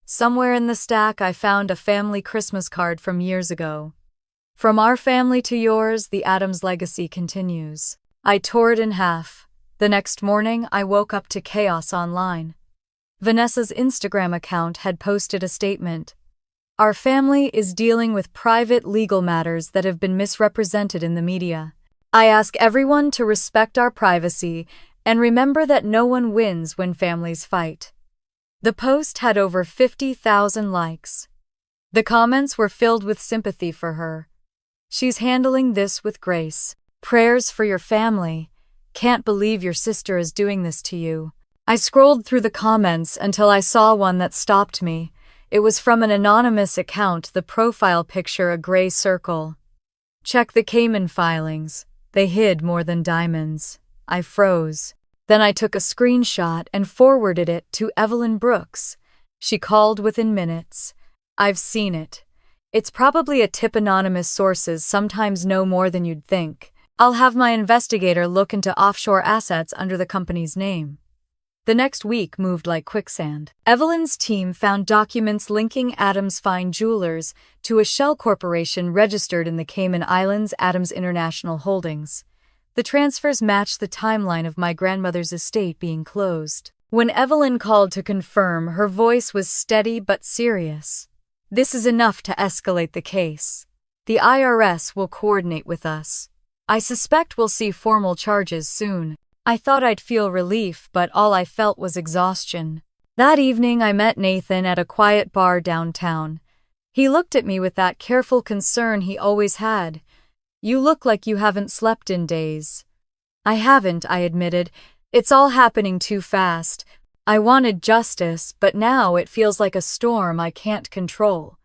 Somewhere in the stack I found a family Christmas card from years ago. From our family to yours, the Adams legacy continues. I tore it in half. The next morning I woke up to chaos online. Vanessa's Instagram account had posted a statement. Our family is dealing with private legal matters that have been misrepresented in the media. I ask everyone to respect our privacy and remember that no one wins when families fight. The post had over 50,000 likes. The comments were filled with sympathy for her. She's handling this with grace. Prayers for your family. Can't believe your sister is doing this to you. I scrolled through the comments until I saw one that stopped me. It was from an anonymous account, the profile picture a gray circle. Check the Cayman filings. They hid more than diamonds. I froze. Then I took a screenshot and forwarded it to Evelyn Brooks. She called within minutes. I've seen it. It's probably a tip. Anonymous sources sometimes know more than you'd think. I'll have my investigator look into offshore assets under the company's name. The next week moved like quicksand. Evelyn's team found documents linking Adams Fine Jewelers to a shell corporation registered in the Cayman Islands, Adams International Holdings. The transfers matched the timeline of my grandmother's estate being closed. When Evelyn called to confirm, her voice was steady but serious. This is enough to escalate the case. The IRS will coordinate with us. I suspect we'll see formal charges soon. I thought I'd feel relief, but all I felt was exhaustion. That evening, I met Nathan at a quiet bar downtown. He looked at me with that careful concern he always had. "You look like you haven't slept in days." "I haven't," I admitted. "It's all happening too fast. I wanted justice, but now it feels like a storm I can't control."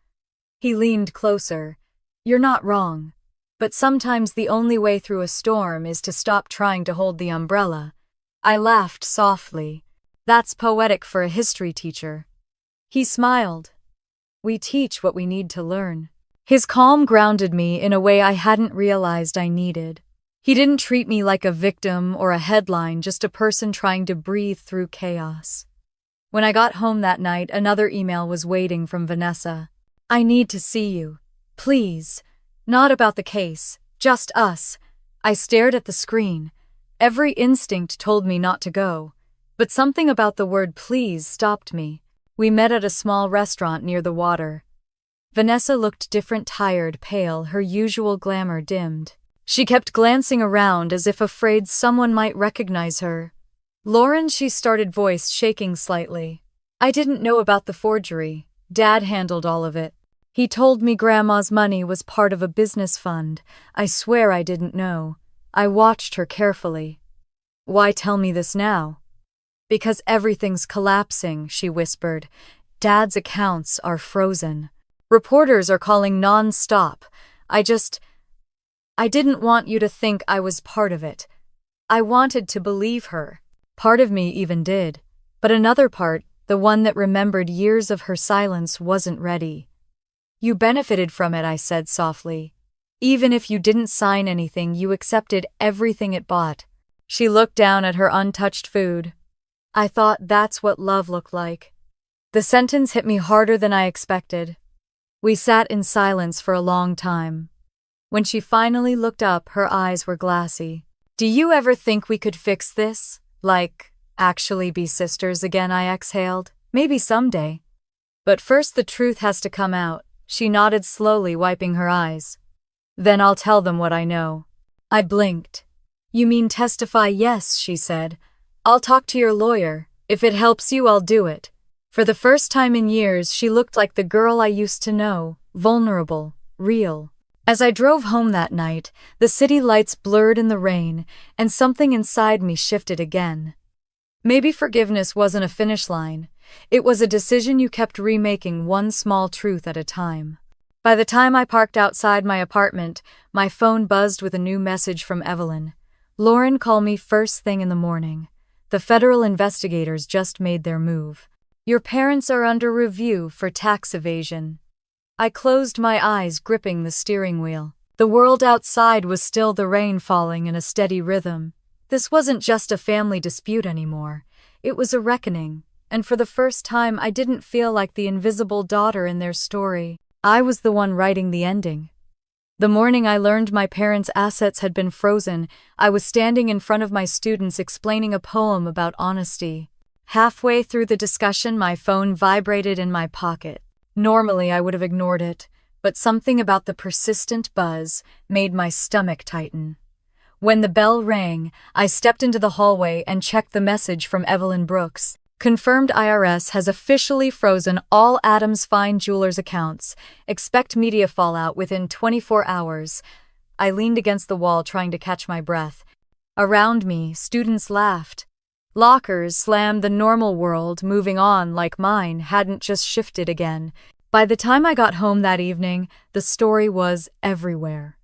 He leaned closer. "You're not wrong. But sometimes the only way through a storm is to stop trying to hold the umbrella." I laughed softly. "That's poetic for a history teacher." He smiled. "We teach what we need to learn." His calm grounded me in a way I hadn't realized I needed. He didn't treat me like a victim or a headline, just a person trying to breathe through chaos. When I got home that night, another email was waiting from Vanessa. "I need to see you. Please. Not about the case, just us." I stared at the screen. Every instinct told me not to go, but something about the word please stopped me. We met at a small restaurant near the water. Vanessa looked different, tired, pale, her usual glamour dimmed. She kept glancing around as if afraid someone might recognize her. "Lauren," she started, voice shaking slightly. "I didn't know about the forgery. Dad handled all of it. He told me Grandma's money was part of a business fund. I swear I didn't know." I watched her carefully. "Why tell me this now?" "Because everything's collapsing," she whispered. "Dad's accounts are frozen. Reporters are calling non-stop. I didn't want you to think I was part of it. I wanted to believe her." Part of me even did. But another part, the one that remembered years of her silence, wasn't ready. "You benefited from it," I said softly. "Even if you didn't sign anything, you accepted everything it bought." She looked down at her untouched food. "I thought that's what love looked like." The sentence hit me harder than I expected. We sat in silence for a long time. When she finally looked up, her eyes were glassy. "Do you ever think we could fix this? Like, actually be sisters again?" I exhaled. "Maybe someday. But first the truth has to come out." She nodded slowly, wiping her eyes. "Then I'll tell them what I know." I blinked. "You mean testify?" "Yes," she said. "I'll talk to your lawyer. If it helps you, I'll do it." For the first time in years, she looked like the girl I used to know, vulnerable, real. As I drove home that night, the city lights blurred in the rain, and something inside me shifted again. Maybe forgiveness wasn't a finish line. It was a decision you kept remaking, one small truth at a time. By the time I parked outside my apartment, my phone buzzed with a new message from Evelyn. "Lauren, call me first thing in the morning. The federal investigators just made their move. Your parents are under review for tax evasion." I closed my eyes, gripping the steering wheel. The world outside was still, the rain falling in a steady rhythm. This wasn't just a family dispute anymore. It was a reckoning. And for the first time, I didn't feel like the invisible daughter in their story. I was the one writing the ending. The morning I learned my parents' assets had been frozen, I was standing in front of my students explaining a poem about honesty. Halfway through the discussion, my phone vibrated in my pocket. Normally, I would have ignored it, but something about the persistent buzz made my stomach tighten. When the bell rang, I stepped into the hallway and checked the message from Evelyn Brooks. "Confirmed, IRS has officially frozen all Adams Fine Jewelers accounts. Expect media fallout within 24 hours. I leaned against the wall, trying to catch my breath. Around me, students laughed. Lockers slammed, the normal world moving on like mine hadn't just shifted again. By the time I got home that evening, the story was everywhere.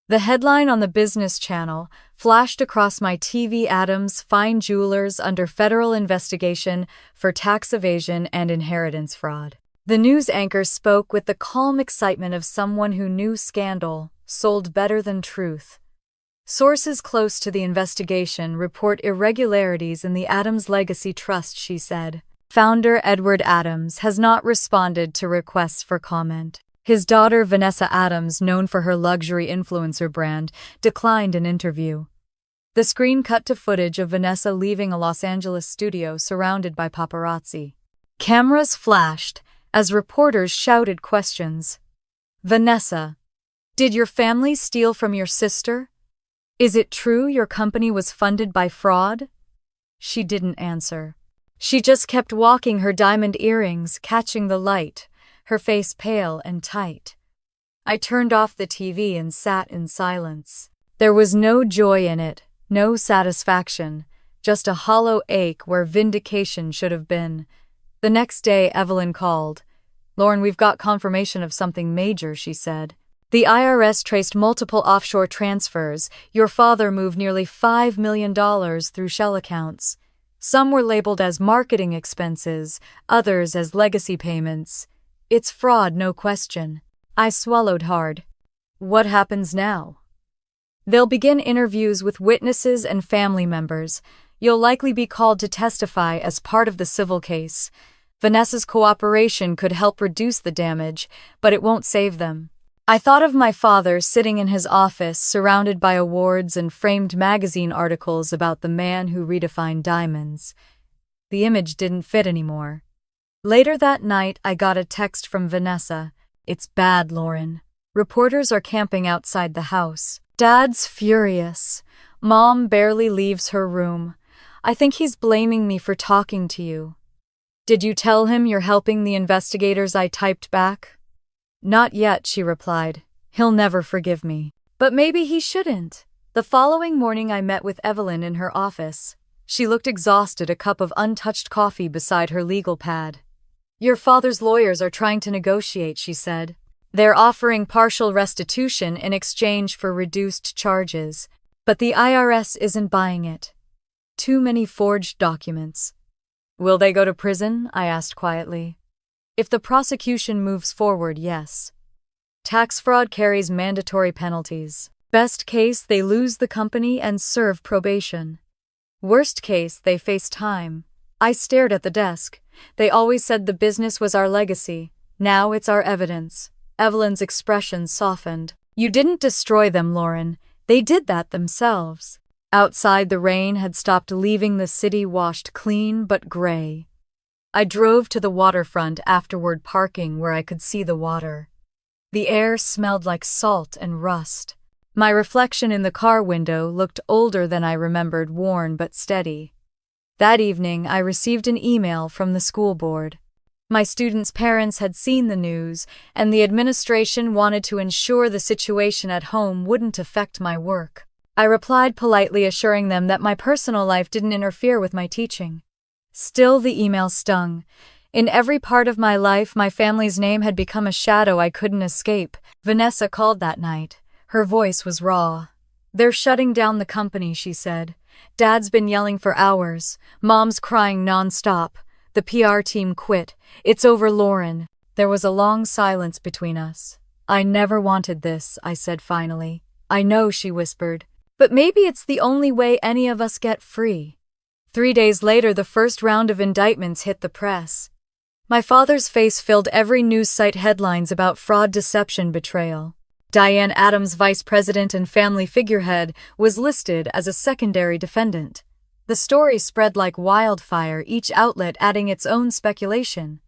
The headline on the business channel flashed across my TV: Adams Fine Jewelers under federal investigation for tax evasion and inheritance fraud. The news anchor spoke with the calm excitement of someone who knew scandal sold better than truth. Sources close to the investigation report irregularities in the Adams Legacy Trust, she said. Founder Edward Adams has not responded to requests for comment. His daughter Vanessa Adams, known for her luxury influencer brand, declined an interview. The screen cut to footage of Vanessa leaving a Los Angeles studio surrounded by paparazzi. Cameras flashed as reporters shouted questions. Vanessa, did your family steal from your sister? Is it true your company was funded by fraud? She didn't answer. She just kept walking her diamond earrings, catching the light, her face pale and tight. I turned off the TV and sat in silence. There was no joy in it, no satisfaction, just a hollow ache where vindication should have been. The next day, Evelyn called. "Lauren, we've got confirmation of something major," she said. "The IRS traced multiple offshore transfers. Your father moved nearly $5 million through shell accounts. Some were labeled as marketing expenses, others as legacy payments. It's fraud, no question." I swallowed hard. What happens now? They'll begin interviews with witnesses and family members. You'll likely be called to testify as part of the civil case. Vanessa's cooperation could help reduce the damage, but it won't save them. I thought of my father sitting in his office, surrounded by awards and framed magazine articles about the man who redefined diamonds. The image didn't fit anymore. Later that night, I got a text from Vanessa. "It's bad, Lauren. Reporters are camping outside the house. Dad's furious. Mom barely leaves her room. I think he's blaming me for talking to you." "Did you tell him you're helping the investigators?" I typed back. "Not yet," she replied. "He'll never forgive me." But maybe he shouldn't. The following morning I met with Evelyn in her office. She looked exhausted, a cup of untouched coffee beside her legal pad. "Your father's lawyers are trying to negotiate," she said. "They're offering partial restitution in exchange for reduced charges. But the IRS isn't buying it. Too many forged documents." "Will they go to prison?" I asked quietly. "If the prosecution moves forward, yes. Tax fraud carries mandatory penalties. Best case, they lose the company and serve probation. Worst case, they face time." I stared at the desk. "They always said the business was our legacy. Now it's our evidence." Evelyn's expression softened. "You didn't destroy them, Lauren. They did that themselves." Outside, the rain had stopped, leaving the city washed clean but gray. I drove to the waterfront afterward, parking where I could see the water. The air smelled like salt and rust. My reflection in the car window looked older than I remembered, worn but steady. That evening, I received an email from the school board. My students' parents had seen the news, and the administration wanted to ensure the situation at home wouldn't affect my work. I replied politely, assuring them that my personal life didn't interfere with my teaching. Still, the email stung. In every part of my life, my family's name had become a shadow I couldn't escape. Vanessa called that night. Her voice was raw. "They're shutting down the company," she said. "Dad's been yelling for hours. Mom's crying nonstop. The PR team quit. It's over, Lauren." There was a long silence between us. "I never wanted this," I said finally. "I know," she whispered. "But maybe it's the only way any of us get free." 3 days later, the first round of indictments hit the press. My father's face filled every news site, headlines about fraud, deception, betrayal. Diane Adams, vice president and family figurehead, was listed as a secondary defendant. The story spread like wildfire, each outlet adding its own speculation.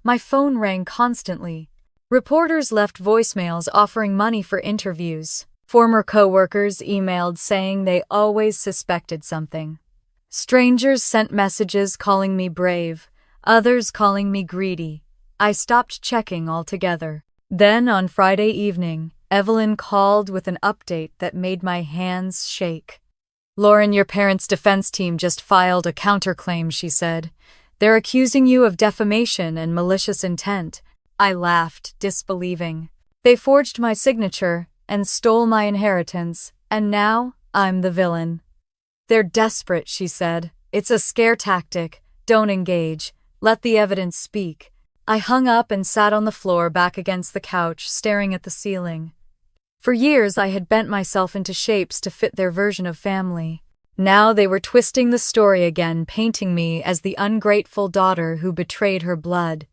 My phone rang constantly. Reporters left voicemails offering money for interviews. Former co-workers emailed saying they always suspected something. Strangers sent messages calling me brave, others calling me greedy. I stopped checking altogether. Then, on Friday evening, Evelyn called with an update that made my hands shake. "Lauren, your parents' defense team just filed a counterclaim," she said. "They're accusing you of defamation and malicious intent." I laughed, disbelieving. "They forged my signature and stole my inheritance, and now I'm the villain." "They're desperate," she said. "It's a scare tactic. Don't engage. Let the evidence speak." I hung up and sat on the floor, back against the couch, staring at the ceiling. For years I had bent myself into shapes to fit their version of family. Now they were twisting the story again, painting me as the ungrateful daughter who betrayed her blood.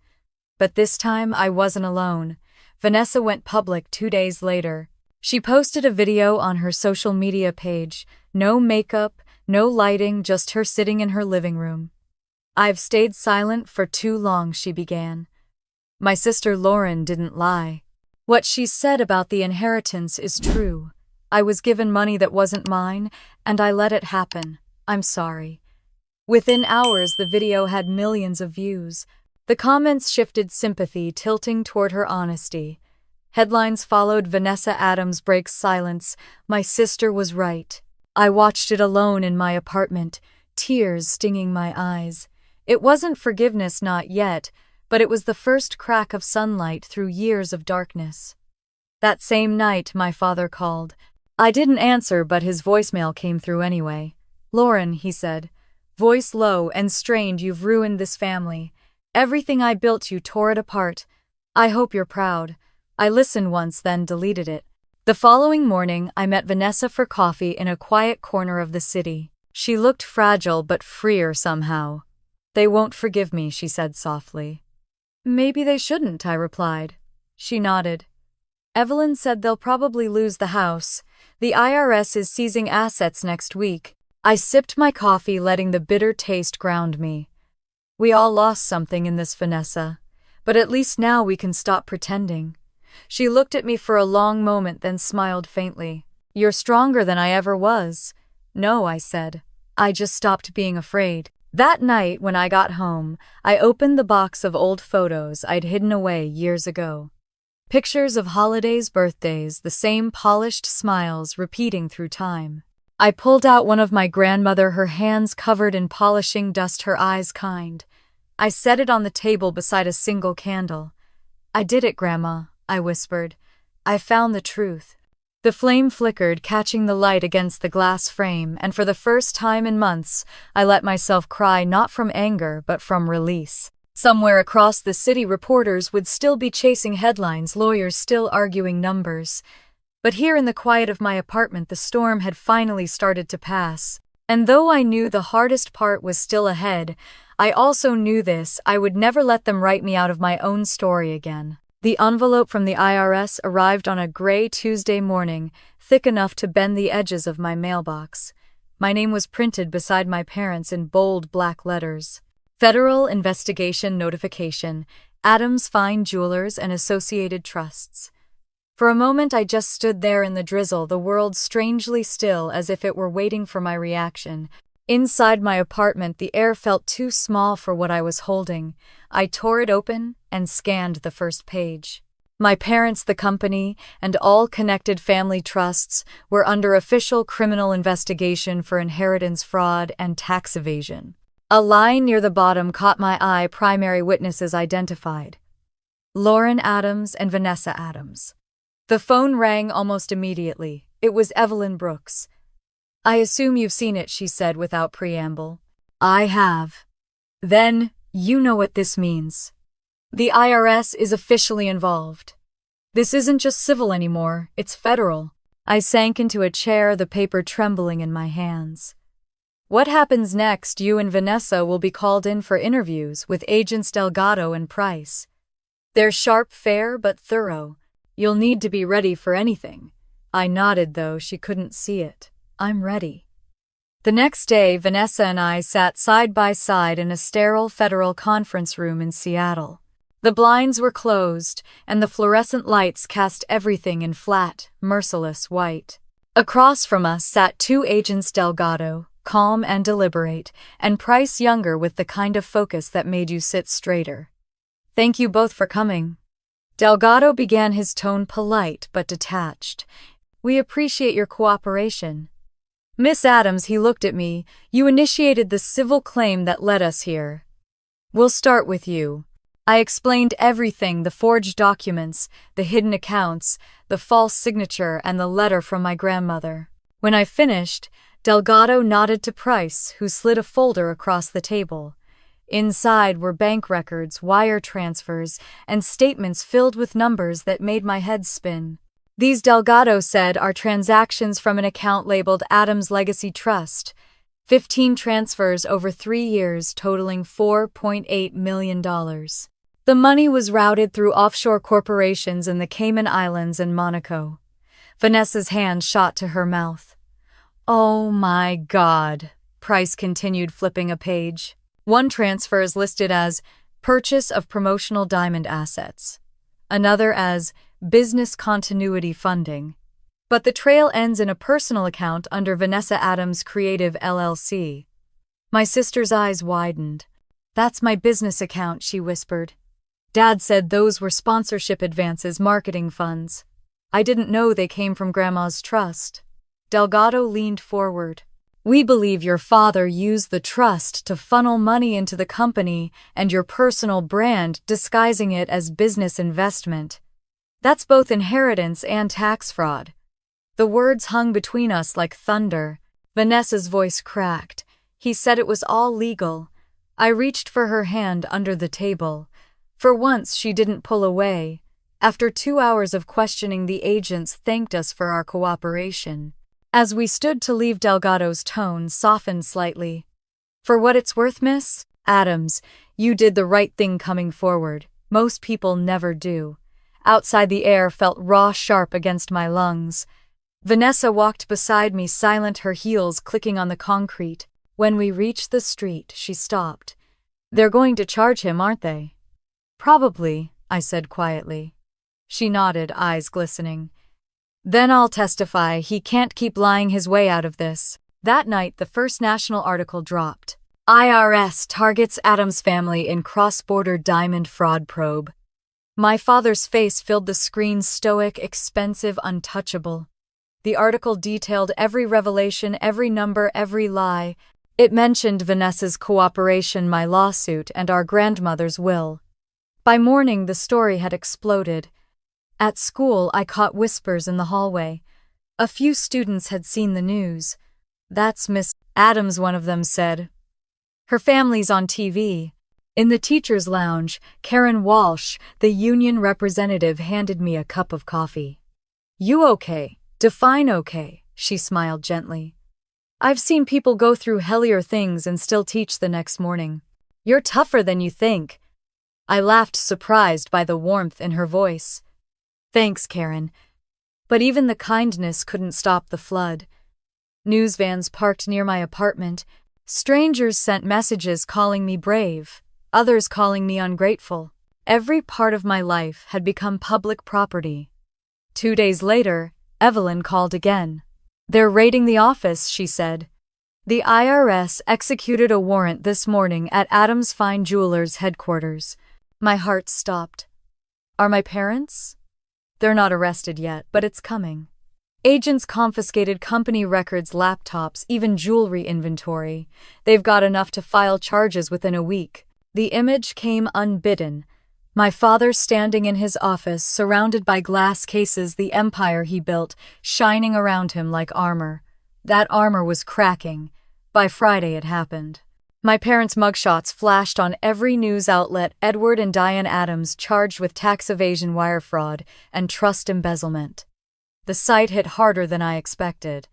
But this time I wasn't alone. Vanessa went public 2 days later. She posted a video on her social media page. No makeup, no lighting, just her sitting in her living room. "I've stayed silent for too long," she began. "My sister Lauren didn't lie. What she said about the inheritance is true. I was given money that wasn't mine, and I let it happen. I'm sorry." Within hours, the video had millions of views. The comments shifted sympathy, tilting toward her honesty. Headlines followed: "Vanessa Adams breaks silence. My sister was right." I watched it alone in my apartment, tears stinging my eyes. It wasn't forgiveness, not yet, but it was the first crack of sunlight through years of darkness. That same night, my father called. I didn't answer, but his voicemail came through anyway. "Lauren," he said, voice low and strained, "you've ruined this family. Everything I built, you tore it apart. I hope you're proud." I listened once, then deleted it. The following morning, I met Vanessa for coffee in a quiet corner of the city. She looked fragile but freer somehow. "They won't forgive me," she said softly. "Maybe they shouldn't," I replied. She nodded. "Evelyn said they'll probably lose the house. The IRS is seizing assets next week." I sipped my coffee, letting the bitter taste ground me. "We all lost something in this, Vanessa. But at least now we can stop pretending." She looked at me for a long moment, then smiled faintly. "You're stronger than I ever was." "No," I said. "I just stopped being afraid." That night, when I got home, I opened the box of old photos I'd hidden away years ago. Pictures of holidays, birthdays, the same polished smiles repeating through time. I pulled out one of my grandmother, her hands covered in polishing dust, her eyes kind. I set it on the table beside a single candle. "I did it, Grandma," I whispered. "I found the truth." The flame flickered, catching the light against the glass frame, and for the first time in months, I let myself cry, not from anger, but from release. Somewhere across the city, reporters would still be chasing headlines, lawyers still arguing numbers. But here in the quiet of my apartment, the storm had finally started to pass. And though I knew the hardest part was still ahead, I also knew this: I would never let them write me out of my own story again. The envelope from the IRS arrived on a gray Tuesday morning, thick enough to bend the edges of my mailbox. My name was printed beside my parents' in bold black letters. Federal Investigation Notification, Adams Fine Jewelers and Associated Trusts. For a moment I just stood there in the drizzle, the world strangely still, as if it were waiting for my reaction. Inside my apartment, the air felt too small for what I was holding. I tore it open and scanned the first page. My parents, the company, and all connected family trusts were under official criminal investigation for inheritance fraud and tax evasion. A line near the bottom caught my eye: primary witnesses identified. Lauren Adams and Vanessa Adams. The phone rang almost immediately. It was Evelyn Brooks. "I assume you've seen it," she said without preamble. "I have." "Then, you know what this means. The IRS is officially involved. This isn't just civil anymore, it's federal." I sank into a chair, the paper trembling in my hands. "What happens next? You and Vanessa will be called in for interviews with agents Delgado and Price. They're sharp, fair, but thorough. You'll need to be ready for anything." I nodded, though she couldn't see it. "I'm ready." The next day, Vanessa and I sat side by side in a sterile federal conference room in Seattle. The blinds were closed, and the fluorescent lights cast everything in flat, merciless white. Across from us sat two agents: Delgado, calm and deliberate, and Price, younger, with the kind of focus that made you sit straighter. "Thank you both for coming." Delgado began, his tone polite but detached. "We appreciate your cooperation." "Miss Adams," he looked at me, "you initiated the civil claim that led us here. We'll start with you." I explained everything: the forged documents, the hidden accounts, the false signature, and the letter from my grandmother. When I finished, Delgado nodded to Price, who slid a folder across the table. Inside were bank records, wire transfers, and statements filled with numbers that made my head spin. These, Delgado said, are transactions from an account labeled Adams Legacy Trust. 15 transfers over 3 years totaling $4.8 million. The money was routed through offshore corporations in the Cayman Islands and Monaco. Vanessa's hand shot to her mouth. Oh my God, Price continued, flipping a page. One transfer is listed as purchase of promotional diamond assets, another as business continuity funding. But the trail ends in a personal account under Vanessa Adams Creative LLC. My sister's eyes widened. That's my business account, she whispered. Dad said those were sponsorship advances, marketing funds. I didn't know they came from Grandma's trust. Delgado leaned forward. We believe your father used the trust to funnel money into the company and your personal brand, disguising it as business investment. That's both inheritance and tax fraud. The words hung between us like thunder. Vanessa's voice cracked. He said it was all legal. I reached for her hand under the table. For once, she didn't pull away. After 2 hours of questioning, the agents thanked us for our cooperation. As we stood to leave, Delgado's tone softened slightly. For what it's worth, Miss Adams, you did the right thing coming forward. Most people never do. Outside, the air felt raw, sharp against my lungs. Vanessa walked beside me, silent, her heels clicking on the concrete. When we reached the street, she stopped. They're going to charge him, aren't they? Probably, I said quietly. She nodded, eyes glistening. Then I'll testify he can't keep lying his way out of this. That night, the first national article dropped. IRS targets Adams family in cross-border diamond fraud probe. My father's face filled the screen, stoic, expensive, untouchable. The article detailed every revelation, every number, every lie. It mentioned Vanessa's cooperation, my lawsuit, and our grandmother's will. By morning, the story had exploded. At school, I caught whispers in the hallway. A few students had seen the news. That's Miss Adams, one of them said. Her family's on TV. In the teacher's lounge, Karen Walsh, the union representative, handed me a cup of coffee. You okay? Define okay, she smiled gently. I've seen people go through hellier things and still teach the next morning. You're tougher than you think. I laughed, surprised by the warmth in her voice. Thanks, Karen. But even the kindness couldn't stop the flood. News vans parked near my apartment. Strangers sent messages calling me brave, others calling me ungrateful. Every part of my life had become public property. 2 days later, Evelyn called again. They're raiding the office, she said. The IRS executed a warrant this morning at Adams Fine Jewelers headquarters. My heart stopped. Are my parents? They're not arrested yet, but it's coming. Agents confiscated company records, laptops, even jewelry inventory. They've got enough to file charges within a week. The image came unbidden. My father standing in his office, surrounded by glass cases, the empire he built, shining around him like armor. That armor was cracking. By Friday it happened. My parents' mugshots flashed on every news outlet. Edward and Diane Adams charged with tax evasion, wire fraud, and trust embezzlement. The sight hit harder than I expected.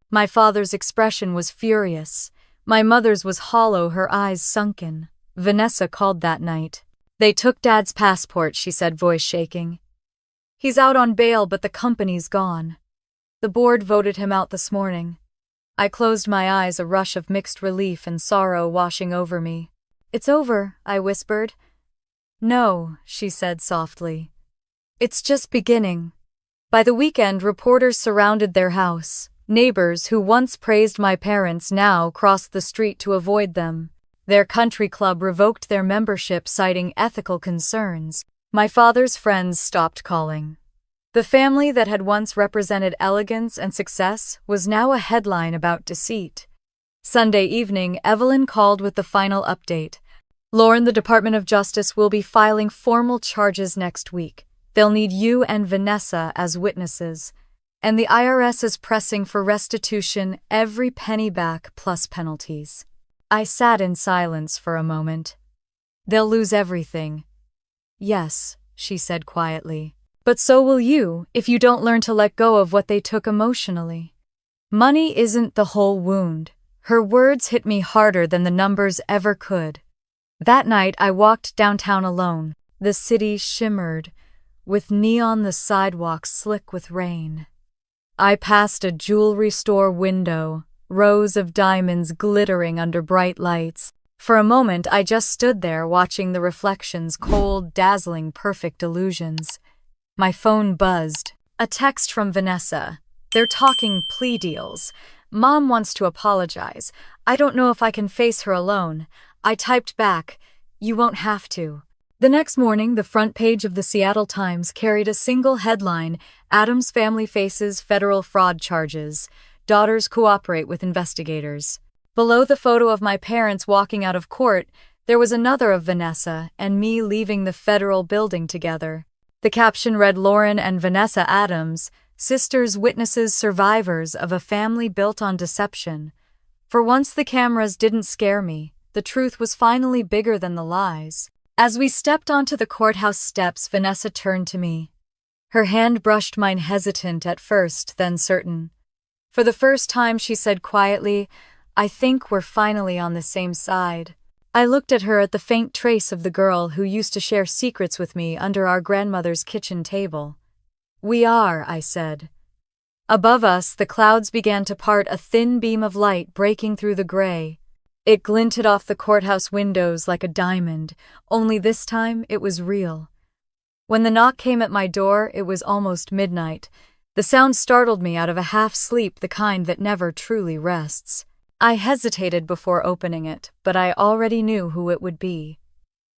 My father's expression was furious. My mother's was hollow, her eyes sunken. Vanessa called that night. They took Dad's passport, she said, voice shaking. He's out on bail, but the company's gone. The board voted him out this morning. I closed my eyes, a rush of mixed relief and sorrow washing over me. It's over, I whispered. No, she said softly. It's just beginning. By the weekend, reporters surrounded their house. Neighbors who once praised my parents now crossed the street to avoid them. Their country club revoked their membership, citing ethical concerns. My father's friends stopped calling. The family that had once represented elegance and success was now a headline about deceit. Sunday evening, Evelyn called with the final update. Lauren, the Department of Justice will be filing formal charges next week. They'll need you and Vanessa as witnesses. And the IRS is pressing for restitution, every penny back plus penalties. I sat in silence for a moment. They'll lose everything. Yes, she said quietly. But so will you if you don't learn to let go of what they took emotionally. Money isn't the whole wound. Her words hit me harder than the numbers ever could. That night I walked downtown alone. The city shimmered, with neon the sidewalks slick with rain. I passed a jewelry store window, rows of diamonds glittering under bright lights. For a moment I just stood there watching the reflections, cold, dazzling, perfect illusions. My phone buzzed. A text from Vanessa. They're talking plea deals. Mom wants to apologize. I don't know if I can face her alone. I typed back, "You won't have to." The next morning, the front page of the Seattle Times carried a single headline: Adams family faces federal fraud charges. Daughters cooperate with investigators. Below the photo of my parents walking out of court, there was another of Vanessa and me leaving the federal building together. The caption read, "Lauren and Vanessa Adams, sisters, witnesses, survivors of a family built on deception." For once the cameras didn't scare me. The truth was finally bigger than the lies. As we stepped onto the courthouse steps, Vanessa turned to me. Her hand brushed mine, hesitant at first, then certain. For the first time she said quietly, "I think we're finally on the same side." I looked at her, at the faint trace of the girl who used to share secrets with me under our grandmother's kitchen table. "We are," I said. Above us, the clouds began to part, a thin beam of light breaking through the gray. It glinted off the courthouse windows like a diamond, only this time it was real. When the knock came at my door, it was almost midnight. The sound startled me out of a half-sleep, the kind that never truly rests. I hesitated before opening it, but I already knew who it would be.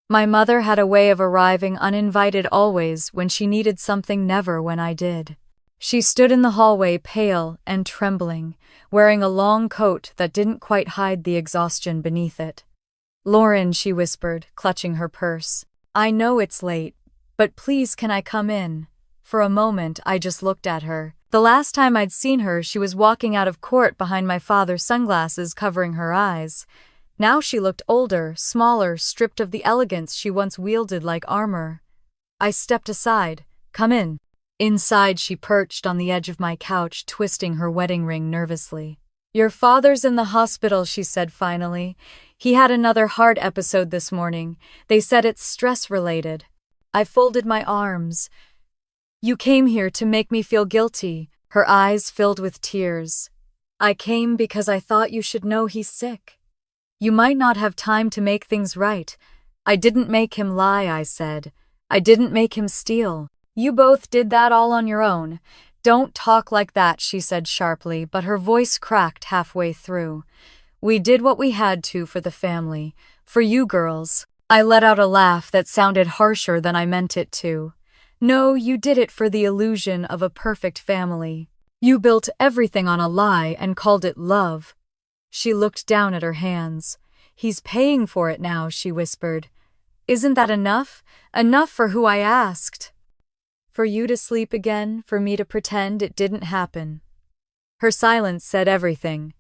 My mother had a way of arriving uninvited always, when she needed something, never when I did. She stood in the hallway, pale and trembling, wearing a long coat that didn't quite hide the exhaustion beneath it. "Lauren," she whispered, clutching her purse. "I know it's late, but please can I come in?" For a moment I just looked at her. The last time I'd seen her, she was walking out of court behind my father's sunglasses covering her eyes. Now she looked older, smaller, stripped of the elegance she once wielded like armor. I stepped aside. "Come in." Inside, she perched on the edge of my couch, twisting her wedding ring nervously. "Your father's in the hospital," she said finally. "He had another heart episode this morning. They said it's stress-related." I folded my arms. "You came here to make me feel guilty." Her eyes filled with tears. "I came because I thought you should know he's sick. You might not have time to make things right." "I didn't make him lie," I said. "I didn't make him steal. You both did that all on your own." "Don't talk like that," she said sharply, but her voice cracked halfway through. "We did what we had to for the family. For you girls." I let out a laugh that sounded harsher than I meant it to. "No, you did it for the illusion of a perfect family. You built everything on a lie and called it love." She looked down at her hands. "He's paying for it now," she whispered. "Isn't that enough? Enough for who I asked? For you to sleep again, for me to pretend it didn't happen." Her silence said everything.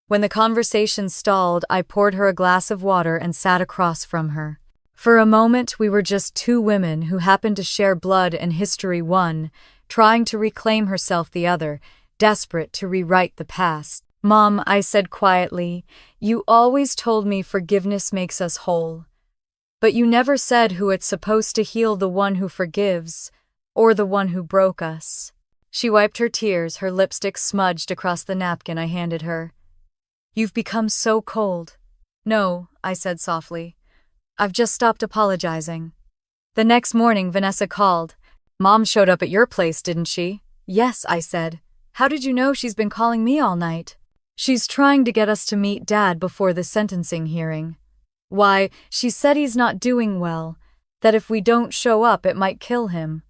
When the conversation stalled, I poured her a glass of water and sat across from her. For a moment, we were just two women who happened to share blood and history, one trying to reclaim herself, the other desperate to rewrite the past. "Mom," I said quietly, "you always told me forgiveness makes us whole. But you never said who it's supposed to heal, the one who forgives, or the one who broke us." She wiped her tears, her lipstick smudged across the napkin I handed her. "You've become so cold." "No," I said softly. "I've just stopped apologizing." The next morning, Vanessa called. "Mom showed up at your place, didn't she?" "Yes," I said. "How did you know she's been calling me all night?" "She's trying to get us to meet Dad before the sentencing hearing." "Why?" "She said he's not doing well, that if we don't show up it might kill him."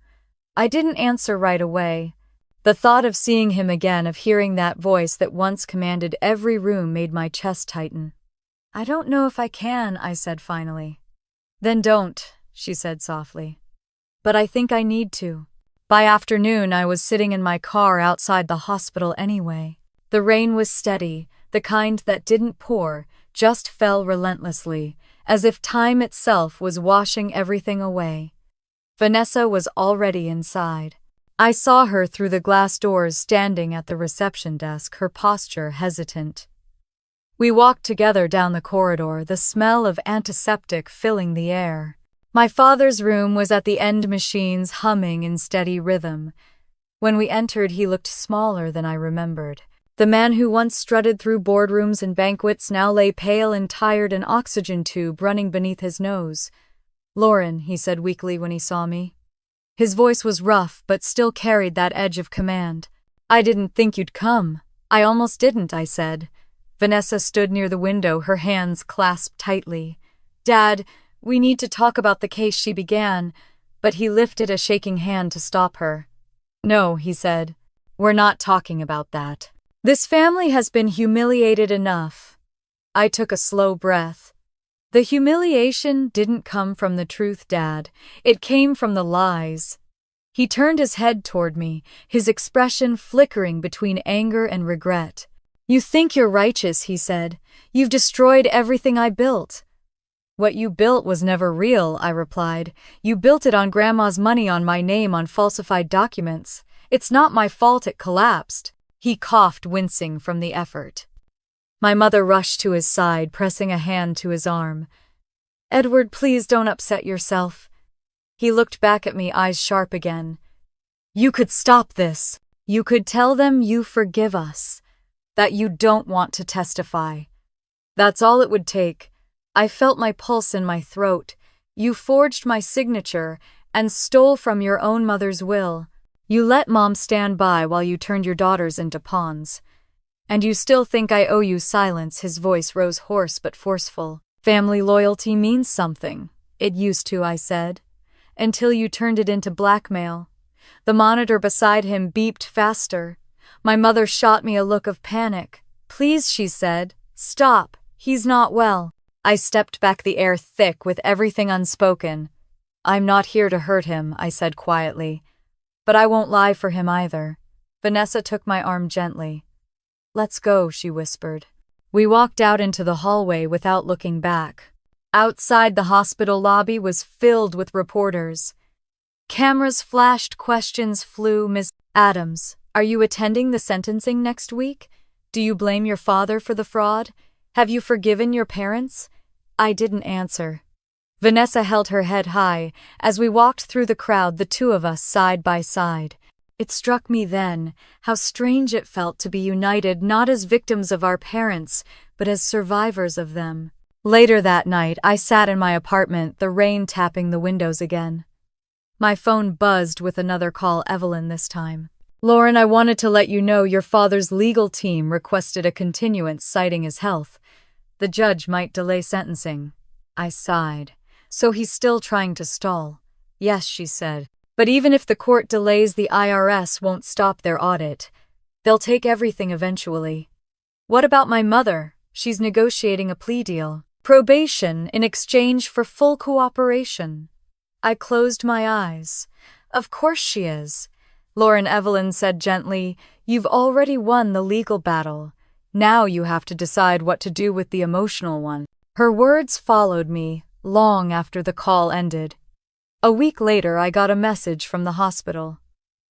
I didn't answer right away. The thought of seeing him again, of hearing that voice that once commanded every room, made my chest tighten. "I don't know if I can," I said finally. "Then don't," she said softly. "But I think I need to." By afternoon, I was sitting in my car outside the hospital anyway. The rain was steady, the kind that didn't pour, just fell relentlessly, as if time itself was washing everything away. Vanessa was already inside. I saw her through the glass doors standing at the reception desk, her posture hesitant. We walked together down the corridor, the smell of antiseptic filling the air. My father's room was at the end, machines humming in steady rhythm. When we entered, he looked smaller than I remembered. The man who once strutted through boardrooms and banquets now lay pale and tired, an oxygen tube running beneath his nose. "Lauren," he said weakly when he saw me. His voice was rough, but still carried that edge of command. "I didn't think you'd come." "I almost didn't," I said. Vanessa stood near the window, her hands clasped tightly. "Dad, we need to talk about the case," she began, but he lifted a shaking hand to stop her. "No," he said. "We're not talking about that. This family has been humiliated enough." I took a slow breath. The humiliation didn't come from the truth, Dad. It came from the lies. He turned his head toward me, his expression flickering between anger and regret. "You think you're righteous," he said. "You've destroyed everything I built." "What you built was never real," I replied. "You built it on Grandma's money, on my name, on falsified documents. It's not my fault it collapsed." He coughed, wincing from the effort. My mother rushed to his side, pressing a hand to his arm. "Edward, please don't upset yourself." He looked back at me, eyes sharp again. "You could stop this. You could tell them you forgive us, that you don't want to testify. That's all it would take." I felt my pulse in my throat. "You forged my signature and stole from your own mother's will. You let Mom stand by while you turned your daughters into pawns. And you still think I owe you silence." His voice rose hoarse but forceful. "Family loyalty means something." "It used to," I said, "until you turned it into blackmail." The monitor beside him beeped faster. My mother shot me a look of panic. "Please," she said, "stop. He's not well." I stepped back, the air thick with everything unspoken. "I'm not here to hurt him," I said quietly. "But I won't lie for him either." Vanessa took my arm gently. "Let's go," she whispered. We walked out into the hallway without looking back. Outside, the hospital lobby was filled with reporters. Cameras flashed, questions flew. "Ms. Adams, are you attending the sentencing next week? Do you blame your father for the fraud? Have you forgiven your parents?" I didn't answer. Vanessa held her head high. As we walked through the crowd, the two of us side by side. It struck me then how strange it felt to be united, not as victims of our parents, but as survivors of them. Later that night, I sat in my apartment, the rain tapping the windows again. My phone buzzed with another call, Evelyn this time. "Lauren, I wanted to let you know your father's legal team requested a continuance citing his health. The judge might delay sentencing." I sighed. "So he's still trying to stall?" "Yes," she said. "But even if the court delays, the IRS won't stop their audit. They'll take everything eventually." "What about my mother? She's negotiating a plea deal. Probation in exchange for full cooperation." I closed my eyes. "Of course she is." Lauren, Evelyn said gently, "You've already won the legal battle. Now you have to decide what to do with the emotional one." Her words followed me long after the call ended. A week later, I got a message from the hospital.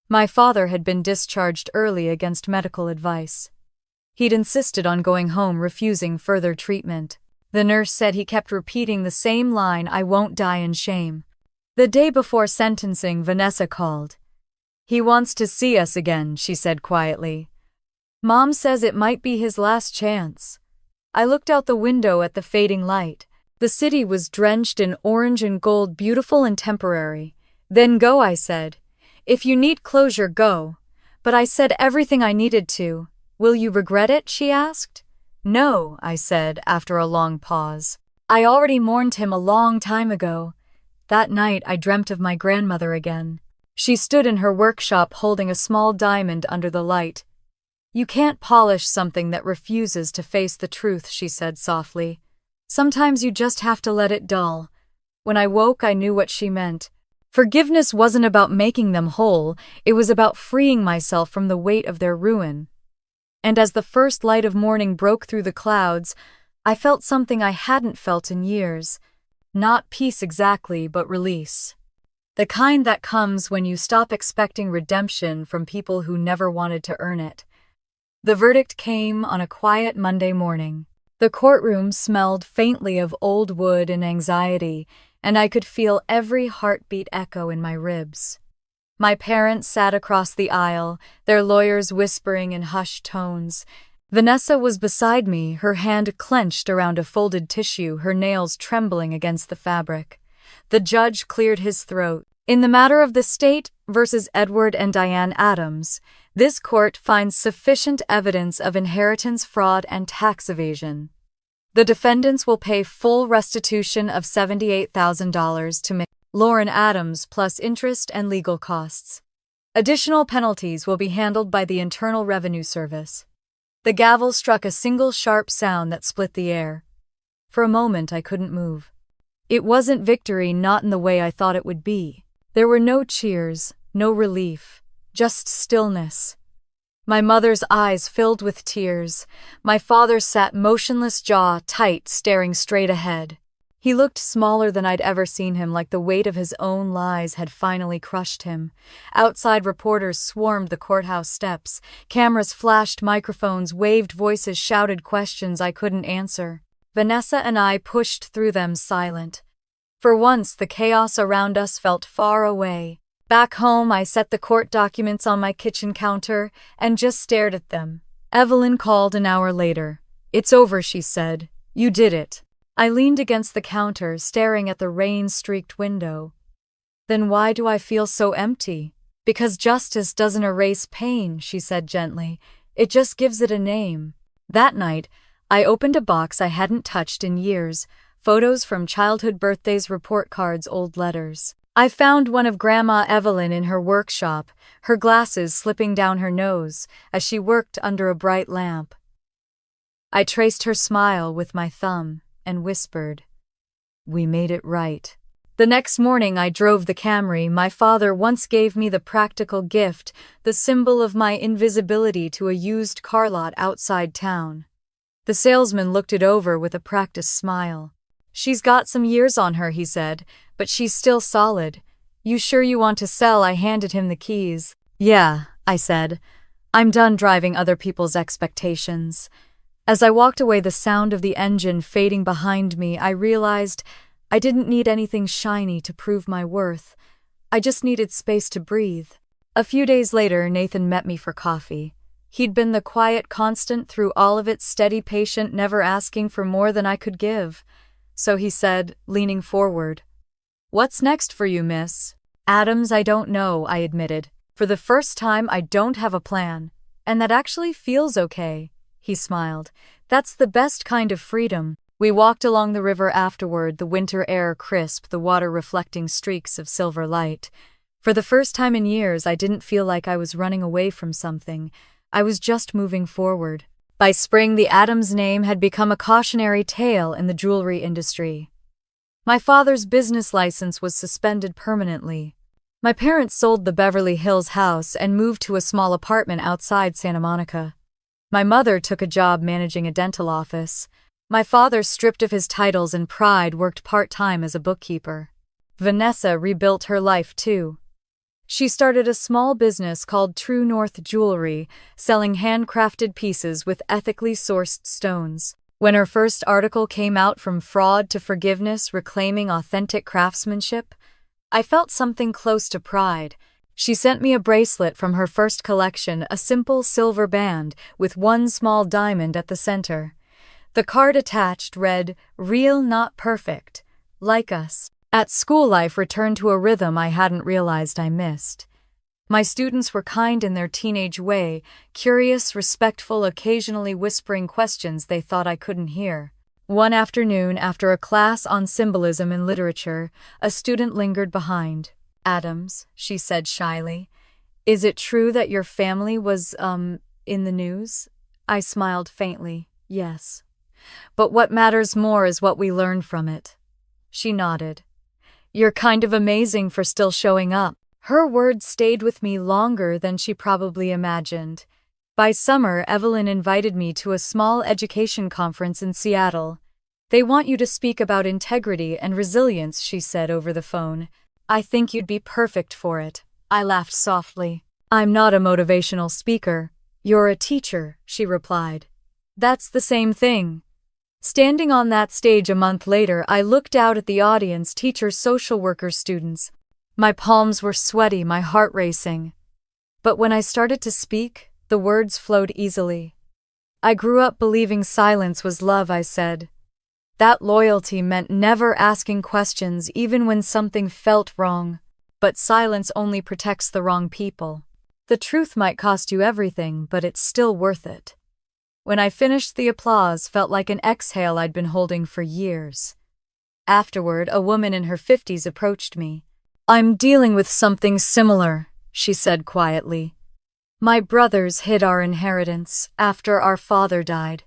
My father had been discharged early against medical advice. He'd insisted on going home, refusing further treatment. The nurse said he kept repeating the same line, "I won't die in shame." The day before sentencing, Vanessa called. "He wants to see us again," she said quietly. "Mom says it might be his last chance." I looked out the window at the fading light. The city was drenched in orange and gold, beautiful and temporary. "Then go," I said. "If you need closure, go." But I said everything I needed to. "Will you regret it?" she asked. "No," I said after a long pause. "I already mourned him a long time ago." That night, I dreamt of my grandmother again. She stood in her workshop holding a small diamond under the light. "You can't polish something that refuses to face the truth," she said softly. "Sometimes you just have to let it dull." When I woke, I knew what she meant. Forgiveness wasn't about making them whole, it was about freeing myself from the weight of their ruin. And as the first light of morning broke through the clouds, I felt something I hadn't felt in years. Not peace exactly, but release. The kind that comes when you stop expecting redemption from people who never wanted to earn it. The verdict came on a quiet Monday morning. The courtroom smelled faintly of old wood and anxiety, and I could feel every heartbeat echo in my ribs. My parents sat across the aisle, their lawyers whispering in hushed tones. Vanessa was beside me, her hand clenched around a folded tissue, her nails trembling against the fabric. The judge cleared his throat. In the matter of the state versus Edward and Diane Adams, this court finds sufficient evidence of inheritance fraud and tax evasion. The defendants will pay full restitution of $78,000 to Lauren Adams plus interest and legal costs. Additional penalties will be handled by the Internal Revenue Service. The gavel struck a single sharp sound that split the air. For a moment I couldn't move. It wasn't victory, not in the way I thought it would be. There were no cheers, no relief, just stillness. My mother's eyes filled with tears. My father sat motionless, jaw tight, staring straight ahead. He looked smaller than I'd ever seen him, like the weight of his own lies had finally crushed him. Outside, reporters swarmed the courthouse steps. Cameras flashed, microphones waved, voices shouted questions I couldn't answer. Vanessa and I pushed through them silent. For once, the chaos around us felt far away. Back home, I set the court documents on my kitchen counter and just stared at them. Evelyn called an hour later. "It's over," she said. "You did it." I leaned against the counter, staring at the rain-streaked window. "Then why do I feel so empty?" "Because justice doesn't erase pain," she said gently. "It just gives it a name." That night, I opened a box I hadn't touched in years, photos from childhood birthdays, report cards, old letters. I found one of Grandma Evelyn in her workshop, her glasses slipping down her nose as she worked under a bright lamp. I traced her smile with my thumb and whispered, "We made it right." The next morning I drove the Camry my father once gave me, the practical gift, the symbol of my invisibility, to a used car lot outside town. The salesman looked it over with a practiced smile. "She's got some years on her," he said, "but she's still solid. You sure you want to sell?" I handed him the keys. "Yeah," I said. "I'm done driving other people's expectations." As I walked away, the sound of the engine fading behind me, I realized I didn't need anything shiny to prove my worth. I just needed space to breathe. A few days later, Nathan met me for coffee. He'd been the quiet constant through all of it, steady, patient, never asking for more than I could give. So he said, leaning forward, "What's next for you, Miss Adams?" "I don't know," I admitted. "For the first time, I don't have a plan. And that actually feels okay." He smiled. "That's the best kind of freedom." We walked along the river afterward, the winter air crisp, the water reflecting streaks of silver light. For the first time in years, I didn't feel like I was running away from something. I was just moving forward. By spring, the Adams name had become a cautionary tale in the jewelry industry. My father's business license was suspended permanently. My parents sold the Beverly Hills house and moved to a small apartment outside Santa Monica. My mother took a job managing a dental office. My father, stripped of his titles and pride, worked part-time as a bookkeeper. Vanessa rebuilt her life too. She started a small business called True North Jewelry, selling handcrafted pieces with ethically sourced stones. When her first article came out, From Fraud to Forgiveness, Reclaiming Authentic Craftsmanship, I felt something close to pride. She sent me a bracelet from her first collection, a simple silver band with one small diamond at the center. The card attached read, "Real, not perfect. Like us." At school, life returned to a rhythm I hadn't realized I missed. My students were kind in their teenage way, curious, respectful, occasionally whispering questions they thought I couldn't hear. One afternoon, after a class on symbolism in literature, a student lingered behind. "Adams," she said shyly, "is it true that your family was, in the news?" I smiled faintly. "Yes. But what matters more is what we learn from it." She nodded. "You're kind of amazing for still showing up." Her words stayed with me longer than she probably imagined. By summer, Evelyn invited me to a small education conference in Seattle. "They want you to speak about integrity and resilience," she said over the phone. I think you'd be perfect for it. I laughed softly. I'm not a motivational speaker. You're a teacher, she replied. That's the same thing. Standing on that stage a month later, I looked out at the audience, teachers, social workers, students. My palms were sweaty, my heart racing. But when I started to speak, the words flowed easily. I grew up believing silence was love, I said. That loyalty meant never asking questions even when something felt wrong. But silence only protects the wrong people. The truth might cost you everything, but it's still worth it. When I finished, the applause felt like an exhale I'd been holding for years. Afterward, a woman in her 50s approached me. I'm dealing with something similar, she said quietly. My brothers hid our inheritance after our father died.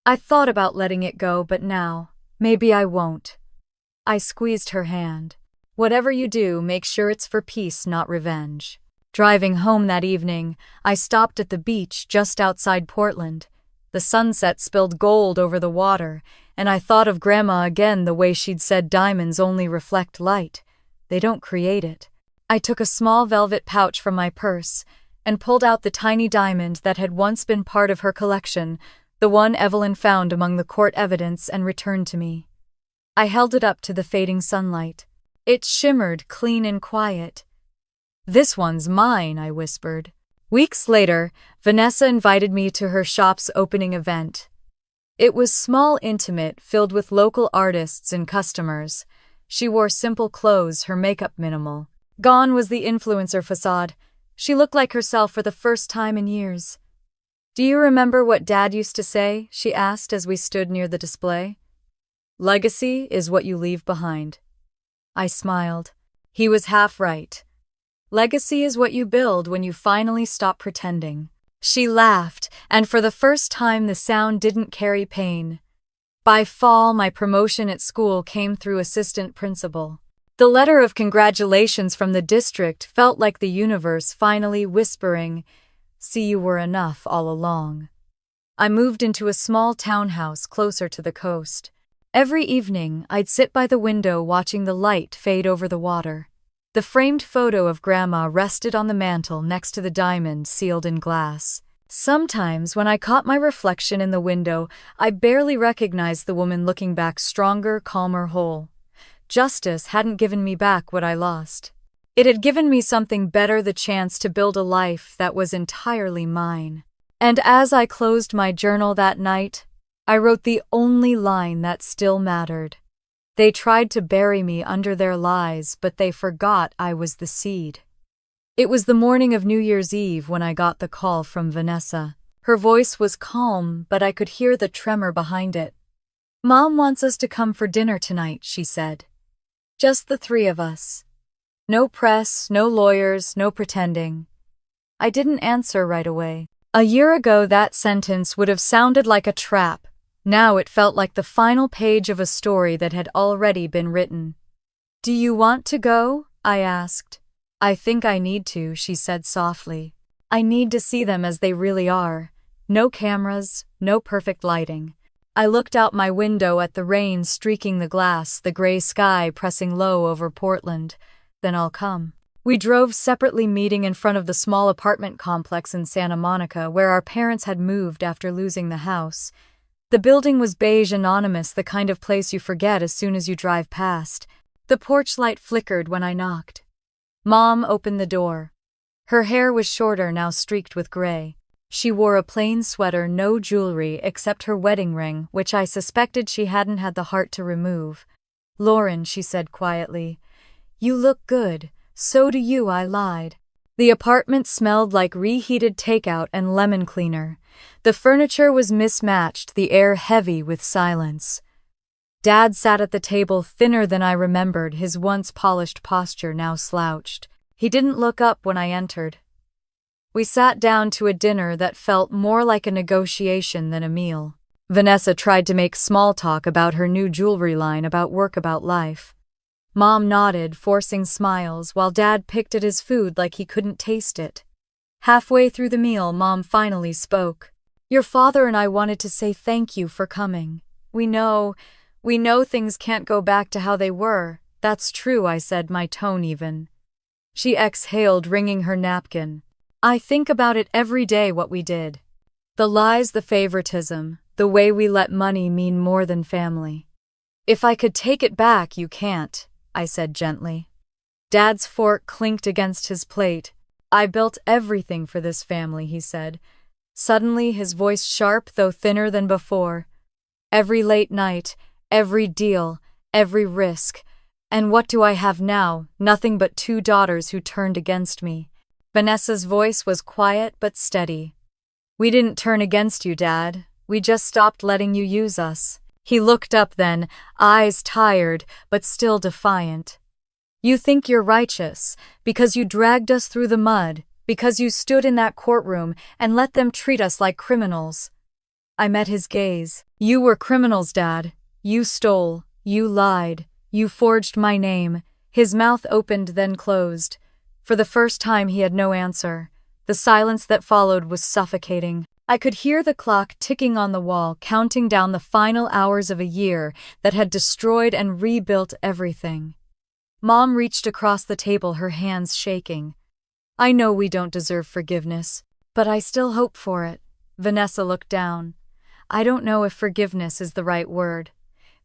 I thought about letting it go, but now, maybe I won't. I squeezed her hand. Whatever you do, make sure it's for peace, not revenge. Driving home that evening, I stopped at the beach just outside Portland. The sunset spilled gold over the water, and I thought of Grandma again, the way she'd said diamonds only reflect light. They don't create it. I took a small velvet pouch from my purse and pulled out the tiny diamond that had once been part of her collection, the one Evelyn found among the court evidence and returned to me. I held it up to the fading sunlight. It shimmered clean and quiet. This one's mine, I whispered. Weeks later, Vanessa invited me to her shop's opening event. It was small, intimate, filled with local artists and customers. She wore simple clothes, her makeup minimal. Gone was the influencer facade. She looked like herself for the first time in years. Do you remember what Dad used to say? She asked as we stood near the display. Legacy is what you leave behind. I smiled. He was half right. Legacy is what you build when you finally stop pretending. She laughed, and for the first time the sound didn't carry pain. By fall, my promotion at school came through assistant principal. The letter of congratulations from the district felt like the universe finally whispering, "See, you were enough all along." I moved into a small townhouse closer to the coast. Every evening, I'd sit by the window watching the light fade over the water. The framed photo of Grandma rested on the mantel next to the diamond sealed in glass. Sometimes, when I caught my reflection in the window, I barely recognized the woman looking back, stronger, calmer, whole. Justice hadn't given me back what I lost. It had given me something better, the chance to build a life that was entirely mine. And as I closed my journal that night, I wrote the only line that still mattered. They tried to bury me under their lies, but they forgot I was the seed. It was the morning of New Year's Eve when I got the call from Vanessa. Her voice was calm, but I could hear the tremor behind it. Mom wants us to come for dinner tonight, she said. Just the three of us. No press, no lawyers, no pretending. I didn't answer right away. A year ago, that sentence would have sounded like a trap. Now it felt like the final page of a story that had already been written. Do you want to go? I asked. I think I need to, she said softly. I need to see them as they really are. No cameras, no perfect lighting. I looked out my window at the rain streaking the glass, the gray sky pressing low over Portland. Then I'll come. We drove separately, meeting in front of the small apartment complex in Santa Monica where our parents had moved after losing the house. The building was beige, anonymous, the kind of place you forget as soon as you drive past. The porch light flickered when I knocked. Mom opened the door. Her hair was shorter, now streaked with gray. She wore a plain sweater, no jewelry except her wedding ring, which I suspected she hadn't had the heart to remove. Lauren, she said quietly, you look good. So do you, I lied. The apartment smelled like reheated takeout and lemon cleaner. The furniture was mismatched, the air heavy with silence. Dad sat at the table, thinner than I remembered, his once polished posture now slouched. He didn't look up when I entered. We sat down to a dinner that felt more like a negotiation than a meal. Vanessa tried to make small talk about her new jewelry line, about work, about life. Mom nodded, forcing smiles, while Dad picked at his food like he couldn't taste it. Halfway through the meal, Mom finally spoke. Your father and I wanted to say thank you for coming. We know things can't go back to how they were. That's true, I said, my tone even. She exhaled, wringing her napkin. I think about it every day, what we did. The lies, the favoritism, the way we let money mean more than family. If I could take it back, you can't, I said gently. Dad's fork clinked against his plate. I built everything for this family, he said. Suddenly, his voice sharp, though thinner than before. Every late night, every deal, every risk. And what do I have now? Nothing but 2 daughters who turned against me. Vanessa's voice was quiet but steady. We didn't turn against you, Dad. We just stopped letting you use us. He looked up then, eyes tired but still defiant. You think you're righteous because you dragged us through the mud, because you stood in that courtroom and let them treat us like criminals. I met his gaze. You were criminals, Dad. You stole. You lied. You forged my name. His mouth opened, then closed. For the first time, he had no answer. The silence that followed was suffocating. I could hear the clock ticking on the wall, counting down the final hours of a year that had destroyed and rebuilt everything. Mom reached across the table, her hands shaking. I know we don't deserve forgiveness, but I still hope for it. Vanessa looked down. I don't know if forgiveness is the right word.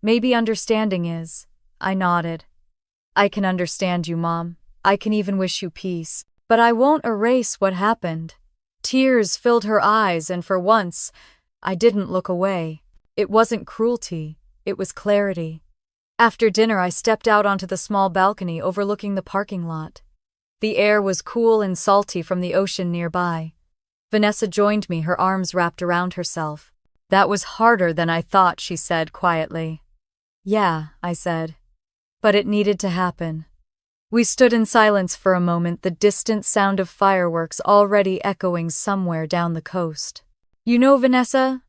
Maybe understanding is. I nodded. I can understand you, Mom. I can even wish you peace. But I won't erase what happened. Tears filled her eyes, and for once, I didn't look away. It wasn't cruelty. It was clarity. After dinner, I stepped out onto the small balcony overlooking the parking lot. The air was cool and salty from the ocean nearby. Vanessa joined me, her arms wrapped around herself. That was harder than I thought, she said quietly. Yeah, I said. But it needed to happen. We stood in silence for a moment, the distant sound of fireworks already echoing somewhere down the coast. You know, Vanessa?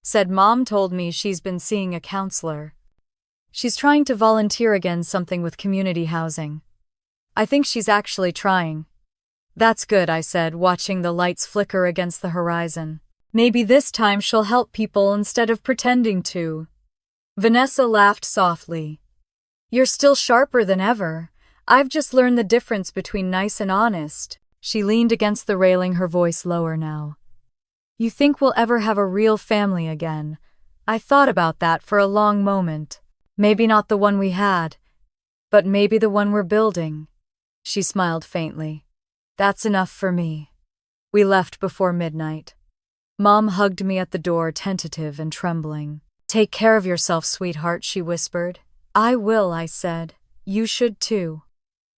Said Mom told me she's been seeing a counselor. She's trying to volunteer again, something with community housing. I think she's actually trying. That's good, I said, watching the lights flicker against the horizon. Maybe this time she'll help people instead of pretending to. Vanessa laughed softly. You're still sharper than ever. I've just learned the difference between nice and honest. She leaned against the railing, her voice lower now. You think we'll ever have a real family again? I thought about that for a long moment. Maybe not the one we had, but maybe the one we're building. She smiled faintly. That's enough for me. We left before midnight. Mom hugged me at the door, tentative and trembling. Take care of yourself, sweetheart, she whispered. I will, I said. You should too.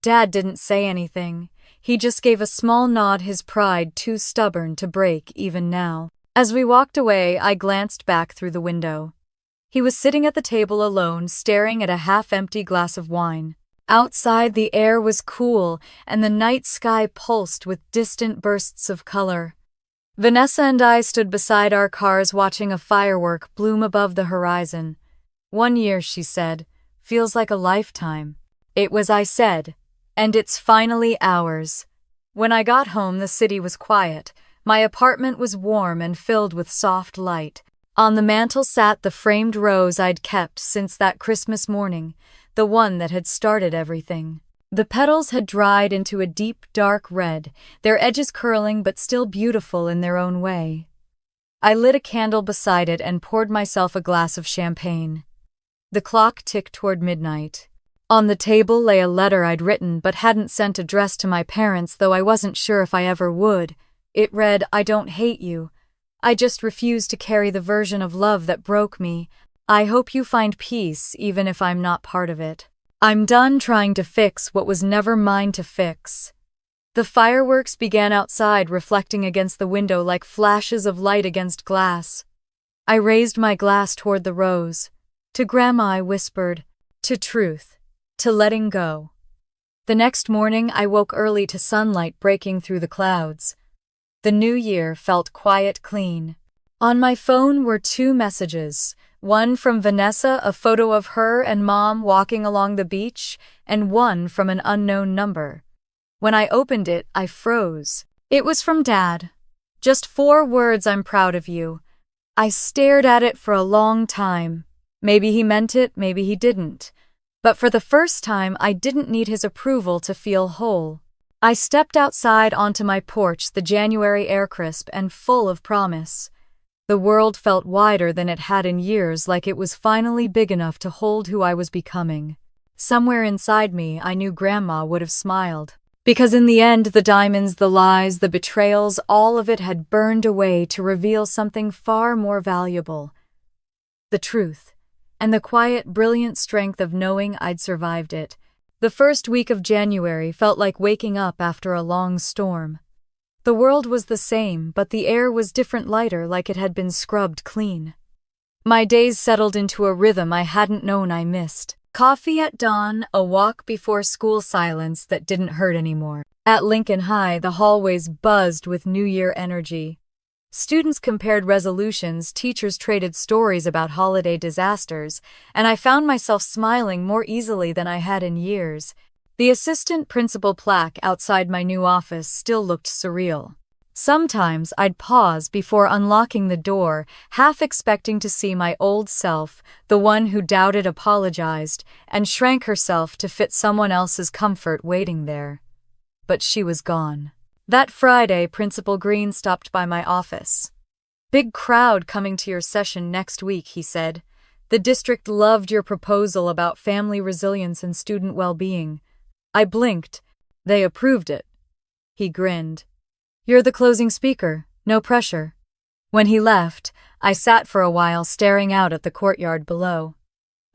Dad didn't say anything. He just gave a small nod, his pride too stubborn to break even now. As we walked away, I glanced back through the window. He was sitting at the table alone, staring at a half-empty glass of wine. Outside, the air was cool, and the night sky pulsed with distant bursts of color. Vanessa and I stood beside our cars watching a firework bloom above the horizon. 1 year, she said, feels like a lifetime. It was, I said, and it's finally ours. When I got home, the city was quiet. My apartment was warm and filled with soft light. On the mantel sat the framed rose I'd kept since that Christmas morning, the one that had started everything. The petals had dried into a deep, dark red, their edges curling but still beautiful in their own way. I lit a candle beside it and poured myself a glass of champagne. The clock ticked toward midnight. On the table lay a letter I'd written but hadn't sent, addressed to my parents, though I wasn't sure if I ever would. It read, I don't hate you. I just refuse to carry the version of love that broke me. I hope you find peace even if I'm not part of it. I'm done trying to fix what was never mine to fix. The fireworks began outside, reflecting against the window like flashes of light against glass. I raised my glass toward the rose. To Grandma, I whispered. To truth. To letting go. The next morning, I woke early to sunlight breaking through the clouds. The new year felt quiet, clean. On my phone were 2 messages. One from Vanessa, a photo of her and Mom walking along the beach, and one from an unknown number. When I opened it, I froze. It was from Dad. Just 4 words, I'm proud of you. I stared at it for a long time. Maybe he meant it, maybe he didn't. But for the first time, I didn't need his approval to feel whole. I stepped outside onto my porch, the January air crisp and full of promise. The world felt wider than it had in years, like it was finally big enough to hold who I was becoming. Somewhere inside me, I knew Grandma would have smiled. Because in the end, the diamonds, the lies, the betrayals, all of it had burned away to reveal something far more valuable. The truth. And the quiet, brilliant strength of knowing I'd survived it. The first week of January felt like waking up after a long storm. The world was the same, but the air was different, lighter, like it had been scrubbed clean. My days settled into a rhythm I hadn't known I missed. Coffee at dawn, a walk before school, silence that didn't hurt anymore. At Lincoln High, the hallways buzzed with New Year energy. Students compared resolutions, teachers traded stories about holiday disasters, and I found myself smiling more easily than I had in years. The assistant principal plaque outside my new office still looked surreal. Sometimes I'd pause before unlocking the door, half expecting to see my old self, the one who doubted, apologized, and shrank herself to fit someone else's comfort waiting there. But she was gone. That Friday, Principal Green stopped by my office. "Big crowd coming to your session next week," he said. "The district loved your proposal about family resilience and student well-being." I blinked. "They approved it." He grinned. "You're the closing speaker, no pressure." When he left, I sat for a while staring out at the courtyard below.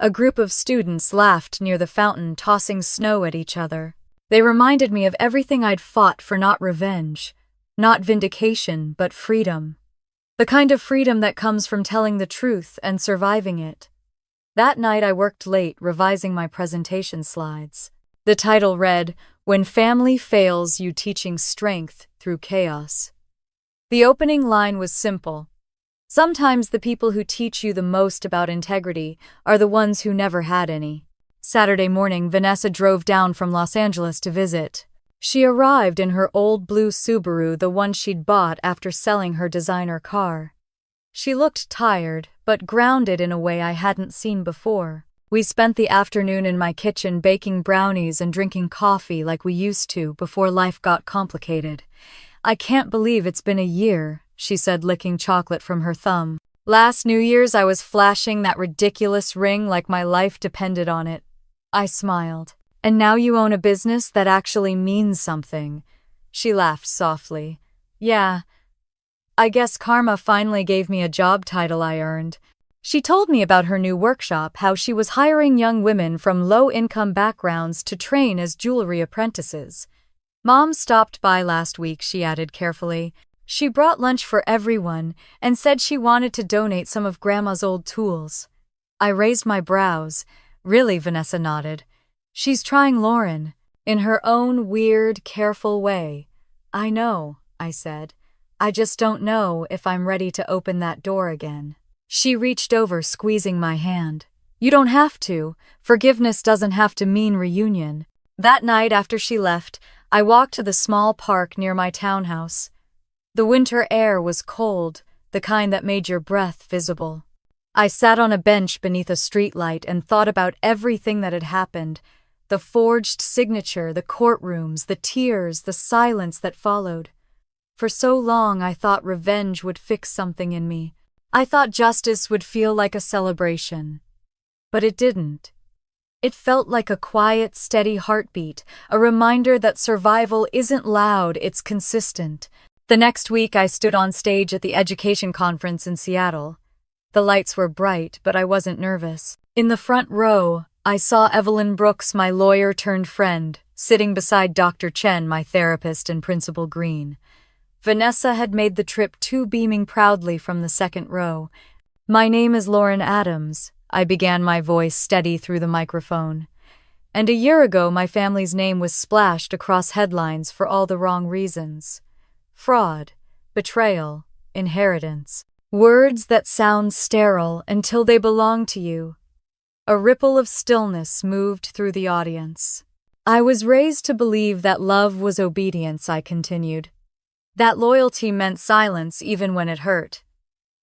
A group of students laughed near the fountain, tossing snow at each other. They reminded me of everything I'd fought for, not revenge, not vindication, but freedom. The kind of freedom that comes from telling the truth and surviving it. That night I worked late revising my presentation slides. The title read, "When Family Fails You, Teaching Strength Through Chaos." The opening line was simple. Sometimes the people who teach you the most about integrity are the ones who never had any. Saturday morning, Vanessa drove down from Los Angeles to visit. She arrived in her old blue Subaru, the one she'd bought after selling her designer car. She looked tired, but grounded in a way I hadn't seen before. We spent the afternoon in my kitchen baking brownies and drinking coffee like we used to before life got complicated. "I can't believe it's been a year," she said, licking chocolate from her thumb. "Last New Year's I was flashing that ridiculous ring like my life depended on it." I smiled. "And now you own a business that actually means something." She laughed softly. "Yeah, I guess karma finally gave me a job title I earned." She told me about her new workshop, how she was hiring young women from low-income backgrounds to train as jewelry apprentices. "Mom stopped by last week," she added carefully. "She brought lunch for everyone and said she wanted to donate some of Grandma's old tools." I raised my brows. "Really?" Vanessa nodded. "She's trying Lauren, in her own weird, careful way." "I know," I said. "I just don't know if I'm ready to open that door again." She reached over, squeezing my hand. "You don't have to. Forgiveness doesn't have to mean reunion." That night after she left, I walked to the small park near my townhouse. The winter air was cold, the kind that made your breath visible. I sat on a bench beneath a streetlight and thought about everything that had happened. The forged signature, the courtrooms, the tears, the silence that followed. For so long I thought revenge would fix something in me. I thought justice would feel like a celebration. But it didn't. It felt like a quiet, steady heartbeat, a reminder that survival isn't loud, it's consistent. The next week I stood on stage at the education conference in Seattle. The lights were bright, but I wasn't nervous. In the front row, I saw Evelyn Brooks, my lawyer-turned-friend, sitting beside Dr. Chen, my therapist, and Principal Green. Vanessa had made the trip too, beaming proudly from the second row. "My name is Lauren Adams," I began, my voice steady through the microphone. "And a year ago my family's name was splashed across headlines for all the wrong reasons. Fraud, betrayal, inheritance. Words that sound sterile until they belong to you." A ripple of stillness moved through the audience. "I was raised to believe that love was obedience," I continued. "That loyalty meant silence even when it hurt.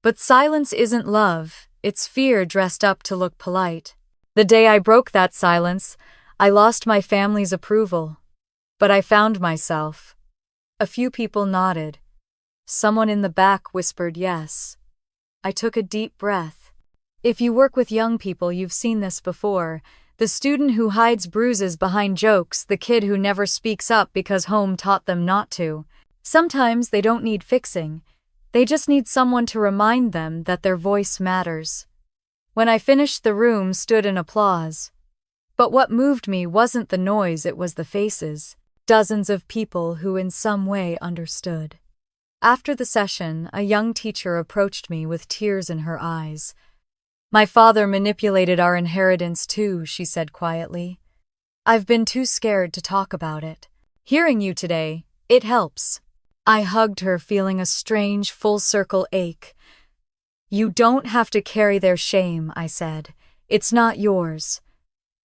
But silence isn't love, it's fear dressed up to look polite. The day I broke that silence, I lost my family's approval. But I found myself. A few people nodded. Someone in the back whispered yes. I took a deep breath. If you work with young people, you've seen this before. The student who hides bruises behind jokes, the kid who never speaks up because home taught them not to. Sometimes they don't need fixing. They just need someone to remind them that their voice matters. When I finished, the room stood in applause. But what moved me wasn't the noise, it was the faces. Dozens of people who in some way understood. After the session, a young teacher approached me with tears in her eyes. My father manipulated our inheritance too, she said quietly. I've been too scared to talk about it. Hearing you today, it helps. I hugged her, feeling a strange full-circle ache. You don't have to carry their shame, I said. It's not yours.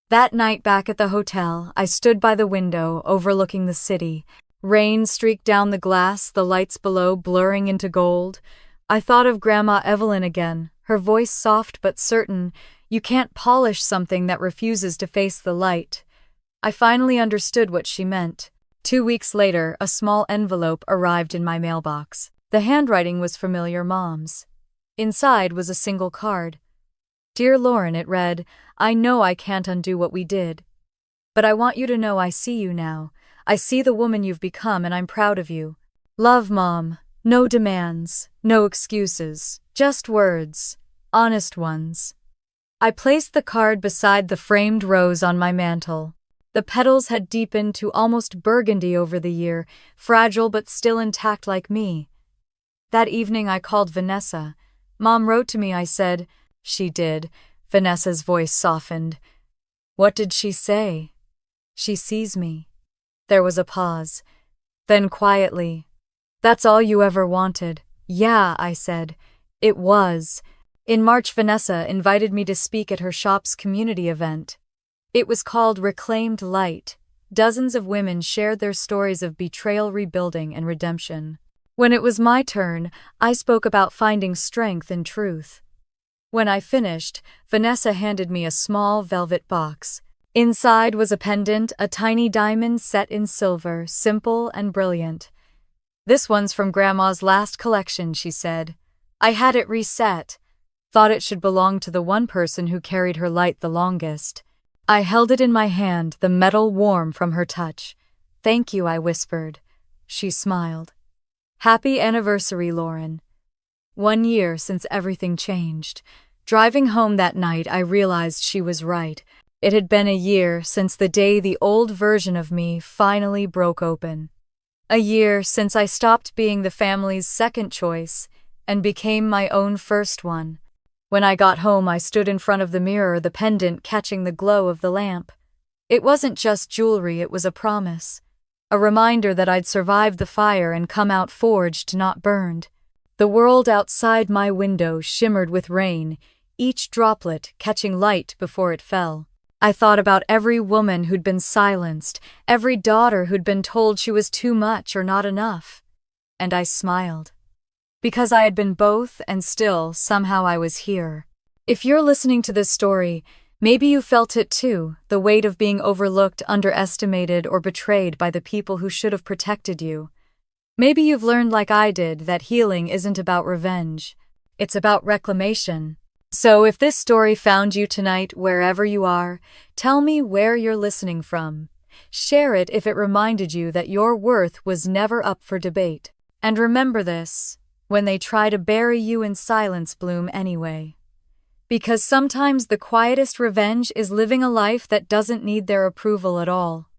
That night back at the hotel, I stood by the window overlooking the city. Rain streaked down the glass, the lights below blurring into gold. I thought of Grandma Evelyn again, her voice soft but certain. You can't polish something that refuses to face the light. I finally understood what she meant. 2 weeks later, a small envelope arrived in my mailbox. The handwriting was familiar Mom's. Inside was a single card. Dear Lauren, it read, I know I can't undo what we did. But I want you to know I see you now. I see the woman you've become and I'm proud of you. Love, Mom. No demands, no excuses, just words, honest ones. I placed the card beside the framed rose on my mantel. The petals had deepened to almost burgundy over the year, fragile but still intact like me. That evening I called Vanessa. Mom wrote to me, I said. She did. Vanessa's voice softened. What did she say? She sees me. There was a pause. Then quietly, that's all you ever wanted. Yeah, I said. It was. In March, Vanessa invited me to speak at her shop's community event. It was called Reclaimed Light. Dozens of women shared their stories of betrayal, rebuilding, and redemption. When it was my turn, I spoke about finding strength in truth. When I finished, Vanessa handed me a small velvet box. Inside was a pendant, a tiny diamond set in silver, simple and brilliant. This one's from Grandma's last collection, she said. I had it reset. Thought it should belong to the one person who carried her light the longest. I held it in my hand, the metal warm from her touch. Thank you, I whispered. She smiled. Happy anniversary, Lauren. 1 year since everything changed. Driving home that night, I realized she was right. It had been a year since the day the old version of me finally broke open. A year since I stopped being the family's second choice and became my own first one. When I got home, I stood in front of the mirror, the pendant catching the glow of the lamp. It wasn't just jewelry, it was a promise. A reminder that I'd survived the fire and come out forged, not burned. The world outside my window shimmered with rain, each droplet catching light before it fell. I thought about every woman who'd been silenced, every daughter who'd been told she was too much or not enough. And I smiled. Because I had been both, and still, somehow I was here. If you're listening to this story, maybe you felt it too, the weight of being overlooked, underestimated, or betrayed by the people who should have protected you. Maybe you've learned like I did that healing isn't about revenge. It's about reclamation. So if this story found you tonight, wherever you are, tell me where you're listening from. Share it if it reminded you that your worth was never up for debate. And remember this, when they try to bury you in silence, bloom anyway. Because sometimes the quietest revenge is living a life that doesn't need their approval at all.